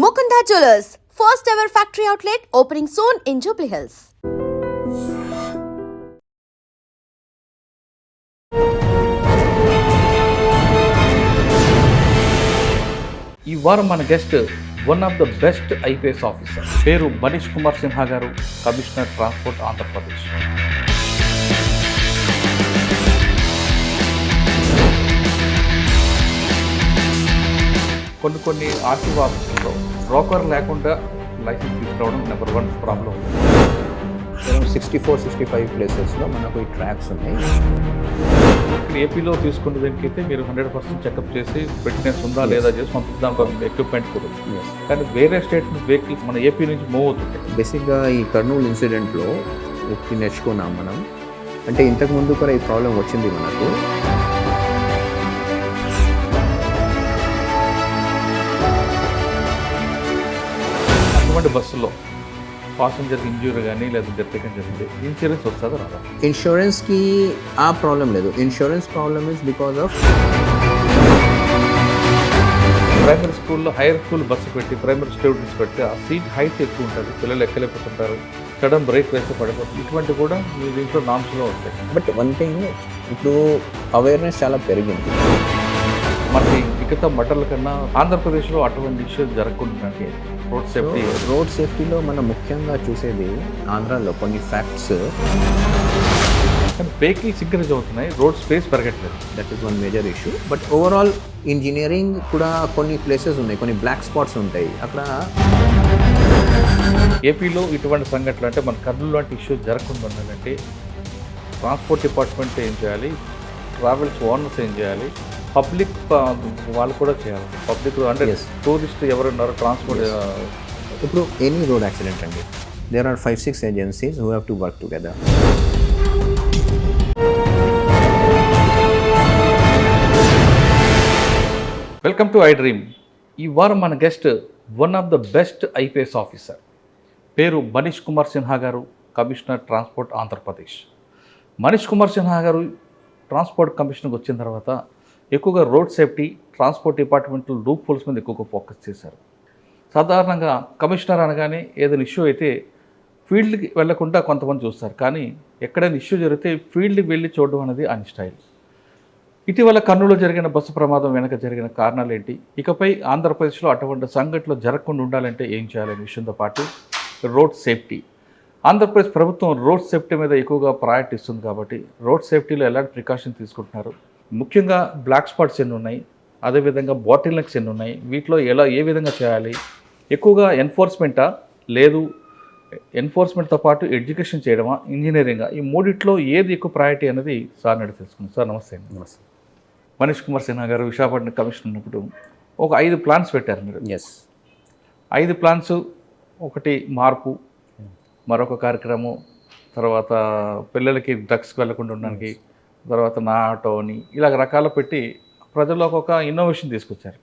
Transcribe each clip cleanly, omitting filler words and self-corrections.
Mukunda Jewelers, first ever factory outlet opening soon in Jubilee Hills. ఈ వారం మన guest one of the best IPS officer, పేరు మనీష్ కుమార్ సిన్హా గారు, commissioner transport Andhra Pradesh. కొన్ని RTO ఆఫీసుల్లో బ్రోకర్ లేకుండా లైసెన్స్ తీసుకురావడం నెంబర్ 1 ప్రాబ్లం. 64-65 ప్లేసెస్లో మనకు ఈ ట్రాక్స్ ఉన్నాయి. ఇక్కడ ఏపీలో తీసుకున్న దానికైతే మీరు 100% చెకప్ చేసి ఫిట్నెస్ ఉందా లేదా చేసి పంపిద్దాం ఎక్విప్మెంట్ కూడా. కానీ వేరే స్టేట్ నుంచి వెహికల్స్ మన ఏపీ నుంచి మూవ్ అవుతుంటాయి. బేసిక్గా ఈ కర్నూలు ఇన్సిడెంట్లో ఒకటి నేర్చుకున్నాం మనం. అంటే ఇంతకుముందు కూడా ఈ ప్రాబ్లం వచ్చింది మనకు. అటువంటి బస్సులో పాసెంజర్కి ఇంజ్యూరీ కానీ లేదా డెత్ కానీ జరిగింది, ఇన్సూరెన్స్ వస్తుందా రాదా? ఇన్సూరెన్స్కి ఆ ప్రాబ్లం లేదు. Insurance problem is because of primary స్కూల్లో హైయర్ స్కూల్ బస్సు పెట్టి ప్రైమరీ స్టూడెంట్స్ పెట్టి ఆ సీట్ హైట్ ఎక్కువ ఉంటుంది, పిల్లలు ఎక్కలేకపోతుంటారు, సడన్ బ్రేక్ వేస్తే పడిపోతుంది. ఇటువంటి కూడా మీ దీంట్లో నామ్స్లో వస్తాయి. బట్ వన్ థింగ్, ఇప్పుడు అవేర్నెస్ చాలా పెరిగింది. మనకి మిగతా మటర్ల కన్నా ఆంధ్రప్రదేశ్లో అటువంటి ఇష్యూస్ జరగకుండా రోడ్ సేఫ్టీలో మనం ముఖ్యంగా చూసేది ఆంధ్రాలో కొన్ని ఫ్యాక్ట్స్. కానీ వెహికల్స్ ఇంక్రీజ్ అవుతున్నాయి, రోడ్ స్పేస్ పెరగట్లేదు. That is one major issue. But overall engineering కూడా కొన్ని ప్లేసెస్ ఉన్నాయి, కొన్ని బ్లాక్ స్పాట్స్ ఉంటాయి అక్కడ. ఏపీలో ఇటువంటి సంఘటనలు అంటే మన కర్నూలు లాంటి ఇష్యూస్ జరగకుండా ఉండాలంటే ట్రాన్స్పోర్ట్ డిపార్ట్మెంట్ ఏం చేయాలి, ట్రావెల్స్ ఓనర్స్ ఏం చేయాలి, పబ్లిక్ వాళ్ళు కూడా చేయాలి. పబ్లిక్ అంటే టూరిస్ట్ ఎవరున్నారు ట్రాన్స్పోర్ట్. ఇప్పుడు ఎనీ రోడ్ యాక్సిడెంట్ అండి, there are 5-6 agencies who have to work together. Welcome to I dream. ఈ వారం మన guest one of the best IPS officer, పేరు మనీష్ కుమార్ సిన్హా గారు, కమిషనర్ ట్రాన్స్పోర్ట్ ఆంధ్రప్రదేశ్. మనీష్ కుమార్ సిన్హా గారు ట్రాన్స్పోర్ట్ కమిషన్కి వచ్చిన తర్వాత ఎక్కువగా రోడ్ సేఫ్టీ, ట్రాన్స్పోర్ట్ డిపార్ట్మెంట్లో లూప్ హోల్స్ మీద ఎక్కువగా ఫోకస్ చేశారు. సాధారణంగా కమిషనర్ అనగానే ఏదైనా ఇష్యూ అయితే ఫీల్డ్కి వెళ్లకుండా కొంతమంది చూస్తారు, కానీ ఎక్కడైనా ఇష్యూ జరిగితే ఫీల్డ్కి వెళ్ళి చూడడం అనేది ఆయన స్టైల్. ఇటీవల కర్నూలులో జరిగిన బస్సు ప్రమాదం వెనక జరిగిన కారణాలు ఏంటి, ఇకపై ఆంధ్రప్రదేశ్లో అటువంటి సంఘటనలు జరగకుండా ఉండాలంటే ఏం చేయాలనే విషయంతో పాటు రోడ్ సేఫ్టీ, ఆంధ్రప్రదేశ్ ప్రభుత్వం రోడ్ సేఫ్టీ మీద ఎక్కువగా ప్రయారిటీ ఇస్తుంది కాబట్టి రోడ్ సేఫ్టీలో ఎలాంటి ప్రికాషన్ తీసుకుంటున్నారు, ముఖ్యంగా బ్లాక్ స్పాట్స్ ఎన్ని ఉన్నాయి, అదేవిధంగా బాటిల్ నెక్స్ ఎన్ని ఉన్నాయి, వీటిలో ఏ విధంగా చేయాలి, ఎక్కువగా ఎన్ఫోర్స్మెంటా లేదు ఎన్ఫోర్స్మెంట్తో పాటు ఎడ్యుకేషన్ చేయడమా, ఇంజనీరింగా, ఈ మూడిట్లో ఏది ఎక్కువ ప్రయారిటీ అనేది సార్ అడిగి తెలుసుకుందాం. సార్ నమస్తే. నమస్తే. మనీష్ కుమార్ సిన్హా గారు విశాఖపట్నం కమిషనర్ ఉన్నప్పుడు ఒక 5 ప్లాన్స్ పెట్టారు మీరు. 5 ప్లాన్స్, ఒకటి మార్పు, మరొక కార్యక్రమం, తర్వాత పిల్లలకి డ్రగ్స్కి వెళ్లకుండా ఉండడానికి, తర్వాత నా ఆటో అని ఇలా రకాలు పెట్టి ప్రజల్లోకి ఒక ఇన్నోవేషన్ తీసుకొచ్చారు.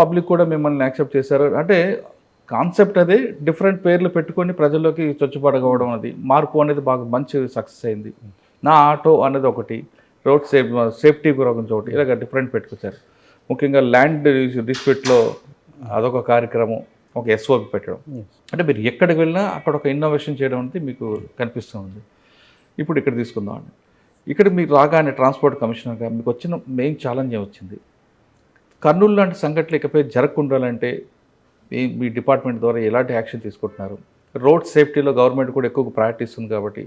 పబ్లిక్ కూడా మిమ్మల్ని యాక్సెప్ట్ చేశారు. అంటే కాన్సెప్ట్ అదే, డిఫరెంట్ పేర్లు పెట్టుకొని ప్రజల్లోకి చొచ్చుపడగవడం అనేది, మార్పు అనేది బాగా మంచి సక్సెస్ అయింది. నా ఆటో అనేది ఒకటి, రోడ్ సేఫ్టీ గురించి ఒకటి, ఇలాగ డిఫరెంట్ పెట్టుకొచ్చారు. ముఖ్యంగా ల్యాండ్ డిస్ప్యూట్లో అదొక కార్యక్రమం, ఒక ఎస్ఓపి పెట్టడం. అంటే మీరు ఎక్కడికి వెళ్ళినా అక్కడ ఒక ఇన్నోవేషన్ చేయడం అనేది మీకు కనిపిస్తూ ఉంది. ఇప్పుడు ఇక్కడ తీసుకుందామండి. ఇక్కడ మీకు రాగానే ట్రాన్స్పోర్ట్ కమిషనర్గా మీకు వచ్చిన మెయిన్ ఛాలెంజ్ వచ్చింది, కర్నూలు లాంటి సంఘటనలు ఇకపై జరగకుండాలంటే మీ డిపార్ట్మెంట్ ద్వారా ఎలాంటి యాక్షన్ తీసుకుంటున్నారు, రోడ్ సేఫ్టీలో గవర్నమెంట్ కూడా ఎక్కువ ప్రయారిటీ ఇస్తుంది కాబట్టి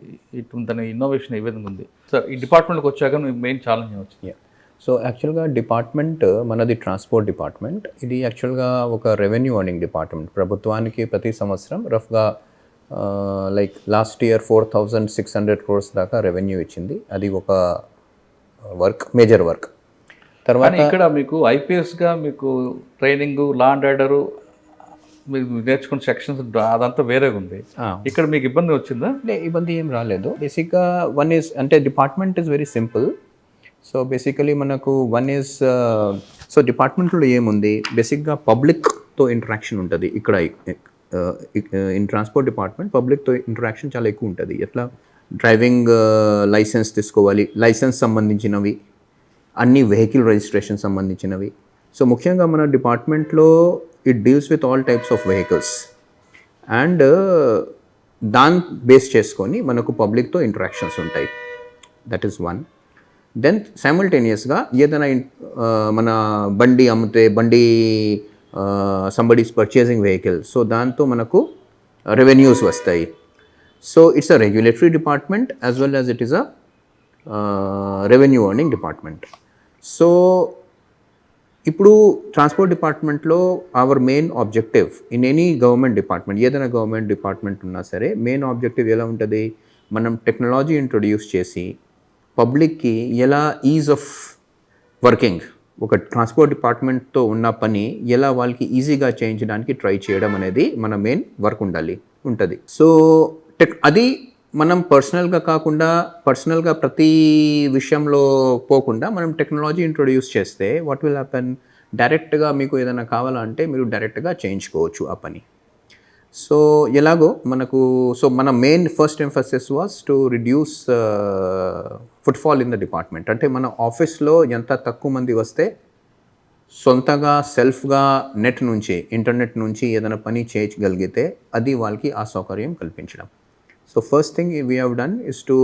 దాని ఇన్నోవేషన్ ఏ విధంగా ఉంది సార్? ఈ డిపార్ట్మెంట్కి వచ్చాక మెయిన్ ఛాలెంజ్ వచ్చింది. సో యాక్చువల్గా డిపార్ట్మెంట్ మనది ట్రాన్స్పోర్ట్ డిపార్ట్మెంట్. ఇది యాక్చువల్గా ఒక రెవెన్యూ అర్నింగ్ డిపార్ట్మెంట్. ప్రభుత్వానికి ప్రతి సంవత్సరం రఫ్గా లైక్ లాస్ట్ ఇయర్ 4,600 crores దాకా రెవెన్యూ ఇచ్చింది. అది ఒక వర్క్, మేజర్ వర్క్. తర్వాత ఇక్కడ మీకు ఐపీఎస్గా మీకు ట్రైనింగ్, లా అండ్ ఆర్డరు, మీరు నేర్చుకున్న సెక్షన్స్ అదంతా వేరేగా ఉంది. ఇక్కడ మీకు ఇబ్బంది వచ్చిందా? ఇబ్బంది ఏం రాలేదు. బేసిక్గా వన్ ఈజ్, అంటే department is very simple. So basically మనకు వన్ ఈజ్, సో డిపార్ట్మెంట్లో ఏముంది, బేసిక్గా పబ్లిక్తో ఇంటరాక్షన్ ఉంటుంది. ఇక్కడ ఇన్ ట్రాన్స్పోర్ట్ డిపార్ట్మెంట్ పబ్లిక్తో ఇంటరాక్షన్ చాలా ఎక్కువ ఉంటుంది. ఎట్లా, డ్రైవింగ్ లైసెన్స్ తీసుకోవాలి, లైసెన్స్ సంబంధించినవి, అన్ని వెహికల్ రిజిస్ట్రేషన్ సంబంధించినవి. సో ముఖ్యంగా మన డిపార్ట్మెంట్లో it deals with all types of vehicles and దాన్ని బేస్ చేసుకొని మనకు పబ్లిక్తో ఇంటరాక్షన్స్ ఉంటాయి. That is one. దెన్ సైమల్టేనియస్గా ఏదైనా మన బండి అమ్మితే somebody is purchasing vehicle, so దాంతో మనకు రెవెన్యూస్ వస్తాయి. So it's a regulatory department as well as it is a revenue earning department. So ఇప్పుడు ట్రాన్స్పోర్ట్ డిపార్ట్మెంట్లో our main objective in any government department, ఏదైనా గవర్నమెంట్ డిపార్ట్మెంట్ ఉన్నా సరే main objective ఎలా ఉంటుంది, మనం టెక్నాలజీ ఇంట్రొడ్యూస్ చేసి పబ్లిక్కి ఎలా ఈజ్ ఆఫ్ వర్కింగ్, ఒక ట్రాన్స్పోర్ట్ డిపార్ట్మెంట్తో ఉన్న పని ఎలా వాళ్ళకి ఈజీగా చేయించడానికి ట్రై చేయడం అనేది మన మెయిన్ వర్క్ ఉంటుంది. సో అది మనం పర్సనల్గా ప్రతి విషయంలో పోకుండా మనం టెక్నాలజీ ఇంట్రొడ్యూస్ చేస్తే వాట్ విల్ హ్యాపెన్, డైరెక్ట్గా మీకు ఏదైనా కావాలంటే మీరు డైరెక్ట్గా చేయించుకోవచ్చు ఆ పని. సో ఎలాగో మన main first emphasis was to reduce footfall in the department. అంటే మన ఆఫీస్లో ఎంత తక్కువ మంది వస్తే సొంతగా సెల్ఫ్గా ఇంటర్నెట్ నుంచి ఏదైనా పని చేయగలిగితే అది వాళ్ళకి ఆ సౌకర్యం కల్పించడం. So first thing we have done is to,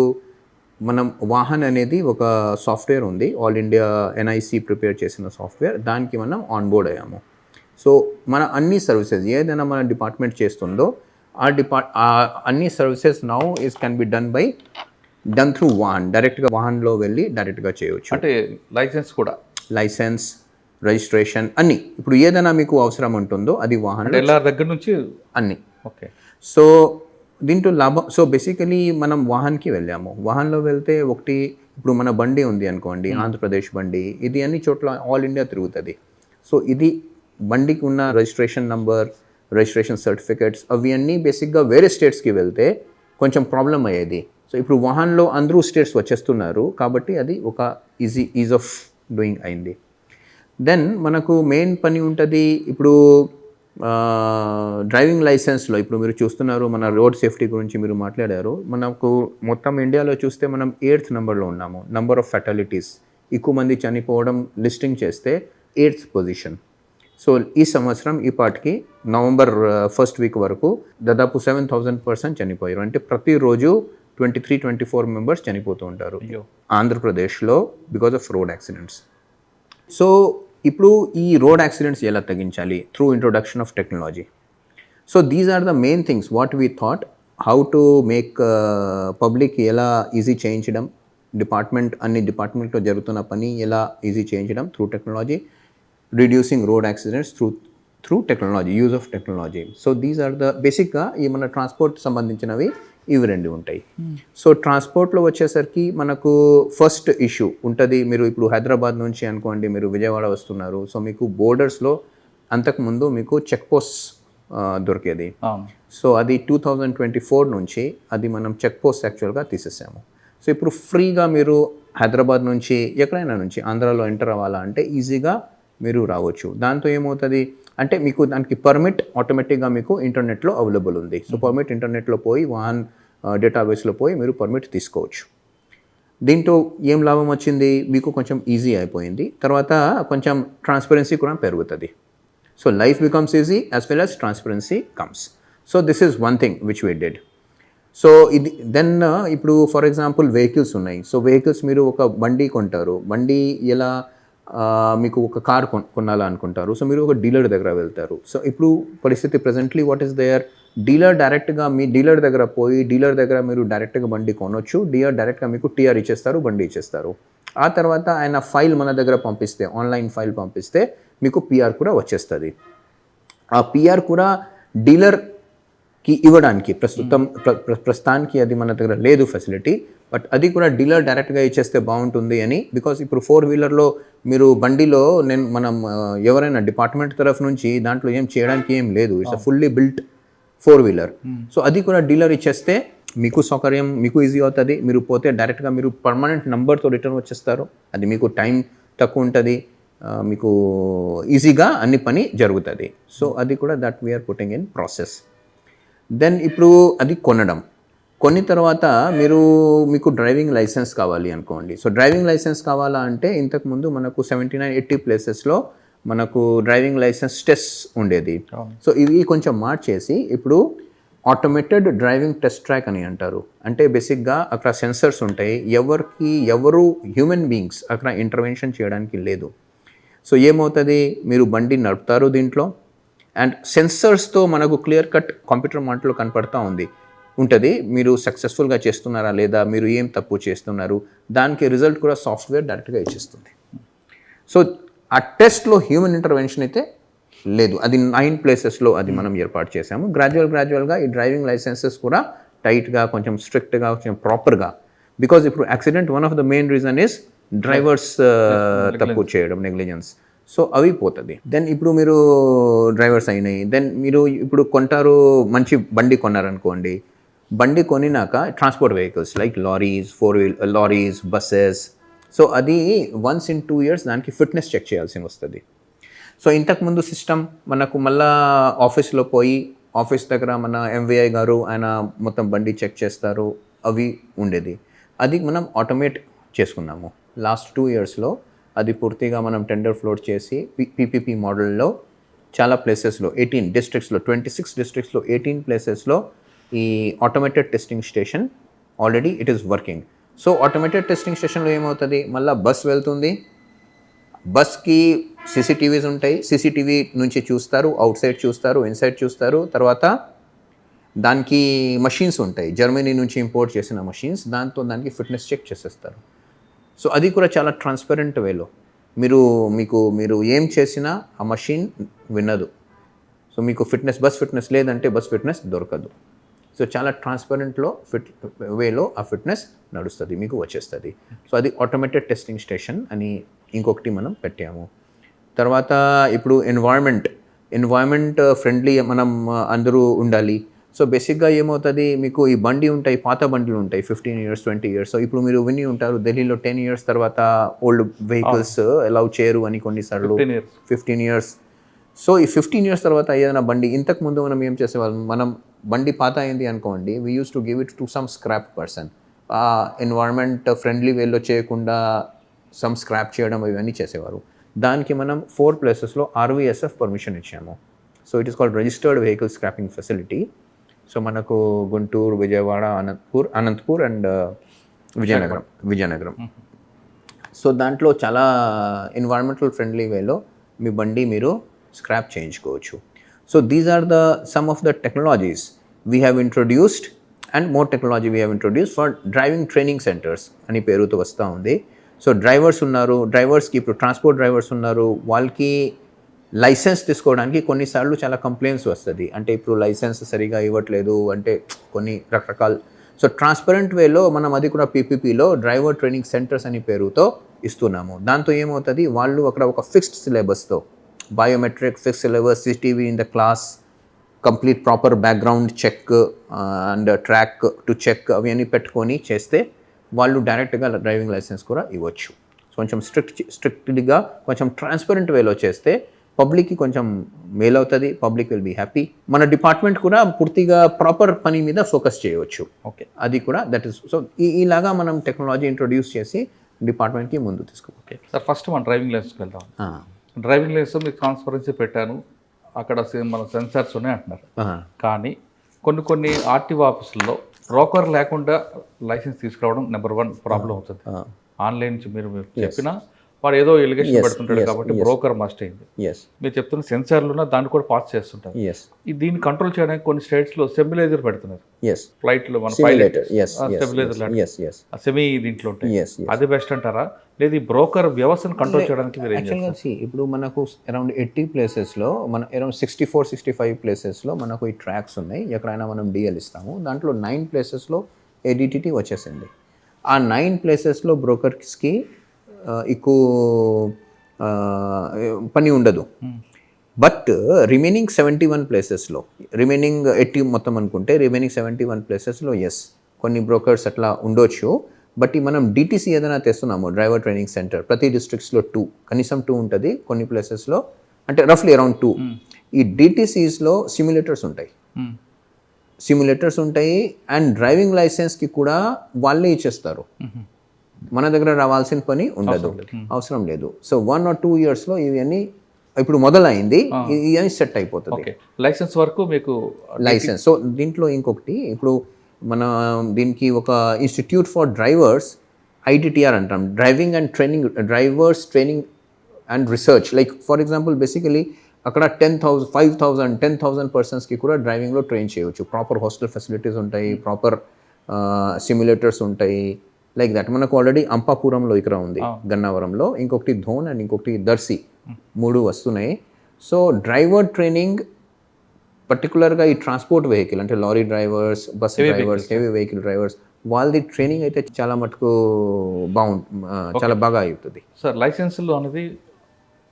మనం వాహన్ అనేది ఒక సాఫ్ట్వేర్ ఉంది, ఆల్ ఇండియా ఎన్ఐసి ప్రిపేర్ చేసిన సాఫ్ట్వేర్, దానికి మనం ఆన్బోర్డ్ అయ్యాము. సో మన అన్ని సర్వీసెస్ ఏదైనా మన డిపార్ట్మెంట్ చేస్తుందో ఆ అన్ని services now can be done through Vahan. డైరెక్ట్గా వాహన్లో వెళ్ళి డైరెక్ట్గా చేయవచ్చు. అంటే లైసెన్స్ రిజిస్ట్రేషన్ అన్నీ, ఇప్పుడు ఏదైనా మీకు అవసరం ఉంటుందో అది వాహన్ దగ్గర నుంచి అన్నీ. ఓకే. సో దీంట్లో లాభం, సో బేసికలీ మనం వాహన్కి వెళ్ళాము. వాహన్లో వెళ్తే ఒకటి, ఇప్పుడు మన బండి ఉంది అనుకోండి, ఆంధ్రప్రదేశ్ బండి, ఇది అన్ని చోట్ల ఆల్ ఇండియా తిరుగుతుంది. సో ఇది బండికి ఉన్న రిజిస్ట్రేషన్ నంబర్, రిజిస్ట్రేషన్ సర్టిఫికేట్స్ అవి అన్నీ బేసిక్గా వేరే స్టేట్స్కి వెళ్తే కొంచెం ప్రాబ్లం అయ్యేది. సో ఇప్పుడు వాహన్లో అందరూ స్టేట్స్ వచ్చేస్తున్నారు కాబట్టి అది ఒక ఈజ్ ఆఫ్ డూయింగ్ అయింది. దెన్ మనకు మెయిన్ పని ఉంటుంది ఇప్పుడు డ్రైవింగ్ లైసెన్స్లో. ఇప్పుడు మీరు చూస్తున్నారు మన రోడ్ సేఫ్టీ గురించి మీరు మాట్లాడారు. మనకు మొత్తం ఇండియాలో చూస్తే మనం 8th నెంబర్లో ఉన్నాము. నంబర్ ఆఫ్ ఫెటాలిటీస్, ఎక్కువ మంది చనిపోవడం లిస్టింగ్ చేస్తే 8th పొజిషన్. సో ఈ సంవత్సరం ఈ పాటికి నవంబర్ 1st వీక్ వరకు దాదాపు 7,000 పర్సన్ చనిపోయారు. అంటే ప్రతిరోజు 23-24 మెంబర్స్ చనిపోతూ ఉంటారు ఆంధ్రప్రదేశ్లో because of road accidents. So ఇప్పుడు ఈ రోడ్ యాక్సిడెంట్స్ ఎలా తగ్గించాలి, through introduction of technology. So these are the main things what we thought, how to make public ఎలా ఈజీ చేయించడం, అన్ని డిపార్ట్మెంట్లో జరుగుతున్న పని ఎలా ఈజీ చేయించడం through technology, reducing road accidents through technology, use of technology. So these are the బేసిక్గా ఈ మన ట్రాన్స్పోర్ట్ సంబంధించినవి ఇవి రెండు ఉంటాయి. సో ట్రాన్స్పోర్ట్లో వచ్చేసరికి మనకు ఫస్ట్ ఇష్యూ ఉంటుంది, మీరు ఇప్పుడు హైదరాబాద్ నుంచి అనుకోండి మీరు విజయవాడ వస్తున్నారు. సో మీకు బోర్డర్స్లో అంతకుముందు మీకు చెక్ పోస్ట్ దొరికేది. సో అది 2024 నుంచి అది మనం చెక్ పోస్ట్ యాక్చువల్గా తీసేసాము. సో ఇప్పుడు ఫ్రీగా మీరు హైదరాబాద్ నుంచి ఎక్కడైనా నుంచి ఆంధ్రాలో ఎంటర్ అవ్వాలా అంటే ఈజీగా మీరు రావచ్చు. దాంతో ఏమవుతుంది అంటే మీకు దానికి పర్మిట్ ఆటోమేటిక్గా మీకు ఇంటర్నెట్లో అవైలబుల్ ఉంది. సో పర్మిట్ ఇంటర్నెట్లో పోయి వాహన్ డేటాబేస్లో పోయి మీరు పర్మిట్ తీసుకోవచ్చు. దీంట్లో ఏం లాభం వచ్చింది, మీకు కొంచెం ఈజీ అయిపోయింది. తర్వాత కొంచెం ట్రాన్స్పరెన్సీ కూడా పెరుగుతుంది. So life becomes easy as well as transparency comes. So this is one thing which we did. So ఇది దెన్ ఇప్పుడు ఫర్ ఎగ్జాంపుల్ వెహికల్స్ ఉన్నాయి. సో వెహికల్స్ మీరు ఒక బండి కొంటారు, బండి ఎలా మీకు ఒక కార్ కొనాలనుకుంటారు. సో మీరు ఒక డీలర్ దగ్గర వెళ్తారు. సో ఇప్పుడు పరిస్థితి presently what is there, dealer డైరెక్ట్గా మీ డీలర్ దగ్గర పోయి డీలర్ దగ్గర మీరు డైరెక్ట్గా బండి కొనొచ్చు. డీలర్ డైరెక్ట్గా మీకు టీఆర్ ఇచ్చేస్తారు, బండి ఇచ్చేస్తారు. ఆ తర్వాత ఆయన ఫైల్ మన దగ్గర పంపిస్తే, ఆన్లైన్ ఫైల్ పంపిస్తే మీకు పిఆర్ కూడా వచ్చేస్తుంది. ఆ పిఆర్ కూడా డీలర్కి ఇవ్వడానికి ప్రస్తుతానికి అది మన దగ్గర లేదు ఫెసిలిటీ, బట్ అది కూడా డీలర్ డైరెక్ట్గా ఇచ్చేస్తే బాగుంటుంది అని. బికాస్ ఇప్పుడు 4-వీలర్లో మీరు బండిలో మనం ఎవరైనా డిపార్ట్మెంట్ తరఫు నుంచి దాంట్లో ఏం చేయడానికి ఏం లేదు, it's a fully built four wheeler. So అది కూడా డీలర్ ఇచ్చేస్తే మీకు సౌకర్యం, మీకు ఈజీ అవుతుంది. మీరు పోతే డైరెక్ట్గా మీరు పర్మనెంట్ నెంబర్తో రిటర్న్ వచ్చేస్తారు. అది మీకు టైం తక్కువ ఉంటుంది, మీకు ఈజీగా అన్ని పని జరుగుతుంది. సో అది కూడా that we're putting in process. Then ఇప్పుడు అది కొన్ని తర్వాత మీకు డ్రైవింగ్ లైసెన్స్ కావాలి అనుకోండి. సో డ్రైవింగ్ లైసెన్స్ కావాలా అంటే ఇంతకుముందు మనకు 79-80 ప్లేసెస్లో మనకు డ్రైవింగ్ లైసెన్స్ టెస్ట్ ఉండేది. సో ఇవి కొంచెం మార్చేసి ఇప్పుడు ఆటోమేటెడ్ డ్రైవింగ్ టెస్ట్ ట్రాక్ అని అంటారు. అంటే బేసిక్గా అక్కడ సెన్సర్స్ ఉంటాయి, ఎవరు హ్యూమన్ బీయింగ్స్ అక్కడ ఇంటర్వెన్షన్ చేయడానికి లేదు. సో ఏమవుతుంది, మీరు బండి నడుపుతారు దీంట్లో అండ్ సెన్సర్స్తో మనకు క్లియర్ కట్ కంప్యూటర్ మాటలో కనపడతా ఉంటుంది మీరు సక్సెస్ఫుల్గా చేస్తున్నారా లేదా, మీరు ఏం తప్పు చేస్తున్నారు, దానికి రిజల్ట్ కూడా సాఫ్ట్వేర్ డైరెక్ట్గా ఇచ్చేస్తుంది. సో ఆ టెస్ట్లో హ్యూమన్ ఇంటర్వెన్షన్ అయితే లేదు. అది 9 ప్లేసెస్లో అది మనం ఏర్పాటు చేసాము. గ్రాడ్యువల్గా ఈ డ్రైవింగ్ లైసెన్సెస్ కూడా టైట్గా, కొంచెం స్ట్రిక్ట్గా, కొంచెం ప్రాపర్గా, బికాజ్ ఇప్పుడు accident one of the main reason is drivers తప్పు చేయడం, నెగ్లిజెన్స్. సో అవి పోతుంది. దెన్ ఇప్పుడు మీరు డ్రైవర్స్ అయినాయి, దెన్ మీరు ఇప్పుడు కొంటారు, మంచి బండి కొన్నారనుకోండి, బండి కొనినాక transport vehicles like lorries, buses, so అది వన్స్ ఇన్ 2 years దానికి ఫిట్నెస్ చెక్ చేయాల్సి వస్తుంది. సో ఇంతకుముందు సిస్టమ్ మనకు మళ్ళా ఆఫీస్లో పోయి, ఆఫీస్ దగ్గర మన MVI గారు ఆయన మొత్తం బండి చెక్ చేస్తారు, అవి ఉండేది. అది మనం ఆటోమేట్ చేసుకున్నాము. లాస్ట్ 2 yearsలో అది పూర్తిగా మనం టెండర్ ఫ్లోట్ చేసి PPP మోడల్లో చాలా ప్లేసెస్లో 18 డిస్ట్రిక్ట్స్లో 26 డిస్ట్రిక్ట్స్లో 18 ప్లేసెస్లో ఈ automated testing station already it is working. So automated testing స్టేషన్లో ఏమవుతుంది, మళ్ళీ బస్ వెళ్తుంది, బస్కి CCTVs ఉంటాయి, CCTV నుంచి చూస్తారు, అవుట్ సైడ్ చూస్తారు, ఇన్సైడ్ చూస్తారు, తర్వాత దానికి మషీన్స్ ఉంటాయి, జర్మనీ నుంచి ఇంపోర్ట్ చేసిన మషీన్స్, దానికి ఫిట్నెస్ చెక్ చేసేస్తారు. సో అది కూడా చాలా ట్రాన్స్పరెంట్ వేలో మీరు ఏం చేసినా ఆ మషీన్ వినదు. సో మీకు బస్ ఫిట్నెస్ లేదంటే బస్ ఫిట్నెస్ దొరకదు. సో చాలా ట్రాన్స్పరెంట్లో వేలో ఆ ఫిట్నెస్ నడుస్తుంది, మీకు వచ్చేస్తుంది. సో అది ఆటోమేటెడ్ టెస్టింగ్ స్టేషన్ అని ఇంకొకటి మనం పెట్టాము. తర్వాత ఇప్పుడు ఎన్వైర్న్మెంట్ ఫ్రెండ్లీ మనం అందరూ ఉండాలి. సో బేసిక్గా ఏమవుతుంది, మీకు ఈ బండి ఉంటాయి, పాత బండ్లు ఉంటాయి 15 years 20 years. సో ఇప్పుడు మీరు విని ఉంటారు ఢిల్లీలో 10 years తర్వాత ఓల్డ్ వెహికల్స్ అలౌ చేయరు అని కొన్నిసార్లు 15 years. సో ఈ 15 years తర్వాత ఏదైనా బండి, ఇంతకుముందు మనం ఏం చేసేవాళ్ళం, మనం బండి పాత అయింది అనుకోండి, we use to give it to some scrap person. Environment friendly వేలో చేయకుండా సమ్ స్క్రాప్ చేయడం ఇవన్నీ చేసేవారు. దానికి మనం 4 ప్లేసెస్లో RVSF పర్మిషన్ ఇచ్చాము. So it is called registered vehicle scrapping facility. So మనకు గుంటూరు, విజయవాడ, అనంతపూర్ అండ్ విజయనగరం. సో దాంట్లో చాలా ఎన్వైర్న్మెంటల్ ఫ్రెండ్లీ వేలో మీ బండి మీరు స్క్రాప్ చేయించుకోవచ్చు. So these are some of the technologies we have introduced and more technology we have introduced for driving training centres అని పేరుతో వస్తూ ఉంది. సో డ్రైవర్స్కి ఇప్పుడు ట్రాన్స్పోర్ట్ డ్రైవర్స్ ఉన్నారు, వాళ్ళకి లైసెన్స్ తీసుకోవడానికి కొన్నిసార్లు చాలా కంప్లైంట్స్ వస్తుంది. అంటే ఇప్పుడు లైసెన్స్ సరిగా ఇవ్వట్లేదు అంటే కొన్ని రకరకాల. సో ట్రాన్స్పరెంట్ వేలో మనం అది కూడా PPPలో డ్రైవర్ ట్రైనింగ్ సెంటర్స్ అని పేరుతో ఇస్తున్నాము. దాంతో ఏమవుతుంది, వాళ్ళు అక్కడ ఒక ఫిక్స్డ్ సిలబస్తో biometric fixed syllabus, CCTV in the class, complete proper background check and track to check అవన్నీ పెట్టుకొని చేస్తే వాళ్ళు డైరెక్ట్గా డ్రైవింగ్ లైసెన్స్ కూడా ఇవ్వచ్చు. కొంచెం స్ట్రిక్ట్గా కొంచెం ట్రాన్స్పరెంట్ వేలో చేస్తే పబ్లిక్కి కొంచెం మేల్ అవుతుంది, పబ్లిక్ విల్ బీ హ్యాపీ. మన డిపార్ట్మెంట్ కూడా పూర్తిగా ప్రాపర్ పని మీద ఫోకస్ చేయవచ్చు. ఓకే, అది కూడా దట్ ఈస్. సో ఇలాగా మనం టెక్నాలజీ ఇంట్రొడ్యూస్ చేసి డిపార్ట్మెంట్కి ముందు ఓకే సార్, ఫస్ట్ మన డ్రైవింగ్ లైసెన్స్కి వెళ్దాం. డ్రైవింగ్ లైసెన్స్ మీకు ట్రాన్స్పరెన్సీ పెట్టాను, అక్కడ మన సెన్సార్స్ ఉన్నాయి అంటున్నారు. కానీ కొన్ని RTO ఆఫీసుల్లో బ్రోకర్ లేకుండా లైసెన్స్ తీసుకురావడం నెంబర్ 1 ప్రాబ్లం అవుతుంది. ఆన్లైన్ నుంచి మీరు చెప్పినా వాడు ఏదో ఎలిగేషన్ పెడుతుంటాడు కాబట్టి బ్రోకర్ మస్ట్ అయింది. మీరు చెప్తున్న సెన్సార్లు దాన్ని కూడా పాస్ చేస్తుంటారు. దీన్ని కంట్రోల్ చేయడానికి కొన్ని స్టేట్స్లో స్టెబిలైజర్ పెడుతున్నారు. ఫ్లైట్లో మన స్టెబిలైజర్ సెమీ దీంట్లో ఉంటాయి. అది బెస్ట్ అంటారా, లేదు ఈ బ్రోకర్ వ్యవస్థను కంట్రోల్ చేయడానికి? ఇప్పుడు మనకు అరౌండ్ 80 ప్లేసెస్లో అరౌండ్ 64-65 ప్లేసెస్లో మనకు ఈ ట్రాక్స్ ఉన్నాయి. ఎక్కడైనా మనం DL ఇస్తాము. దాంట్లో 9 ప్లేసెస్లో ADTT వచ్చేసింది. ఆ 9 ప్లేసెస్లో బ్రోకర్స్కి ఎక్కువ పని ఉండదు. బట్ రిమైనింగ్ 71 ప్లేసెస్లో, రిమైనింగ్ 80 మొత్తం అనుకుంటే రిమైనింగ్ 71 ప్లేసెస్లో కొన్ని బ్రోకర్స్ అట్లా ఉండొచ్చు. బట్ మనం DTC ఏదైనా తెస్తున్నాము, డ్రైవర్ ట్రైనింగ్ సెంటర్, ప్రతి డిస్ట్రిక్ట్స్లో కనీసం 2 ఉంటుంది, కొన్ని ప్లేసెస్లో అంటే రఫ్లీ అరౌండ్ 2. ఈ DTCస్లో సిమ్యులేటర్స్ ఉంటాయి అండ్ డ్రైవింగ్ లైసెన్స్కి కూడా వాళ్ళే ఇచ్చేస్తారు. మన దగ్గర రావాల్సిన పని ఉండదు, అవసరం లేదు. సో 1 or 2 yearsలో ఇవన్నీ ఇప్పుడు మొదలైంది ఇది సెట్ అయిపోతుంది ఓకే. లైసెన్స్ వరకు మీకు లైసెన్స్. సో దీంట్లో ఇంకొకటి ఇప్పుడు మన దీనికి ఒక ఇన్స్టిట్యూట్ ఫర్ డ్రైవర్స్ ఐడిటిఆర్ అంటాం, driving and training, drivers training and research. Like for example basically అక్కడ 10,000 5,000 10,000 పర్సన్స్కి కూడా డ్రైవింగ్లో ట్రైన్ చేయవచ్చు. ప్రాపర్ హాస్టల్ ఫెసిలిటీస్ ఉంటాయి, ప్రాపర్ సిమ్యులేటర్స్ ఉంటాయి, లైక్ దట్. మనకు ఆల్రెడీ అంపాపురంలో ఇక్కడ ఉంది, గన్నవరంలో, ఇంకొకటి ధోన్ అండ్ ఇంకొకటి దర్శి, 3 వస్తున్నాయి. సో డ్రైవర్ ట్రైనింగ్ పర్టికులర్గా ఈ ట్రాన్స్పోర్ట్ వెహికల్ అంటే lorry drivers, bus drivers, heavy vehicle drivers, వాళ్ళది ట్రైనింగ్ అయితే చాలా మటుకు చాలా బాగా అవుతుంది. సార్ లైసెన్సులు అనేది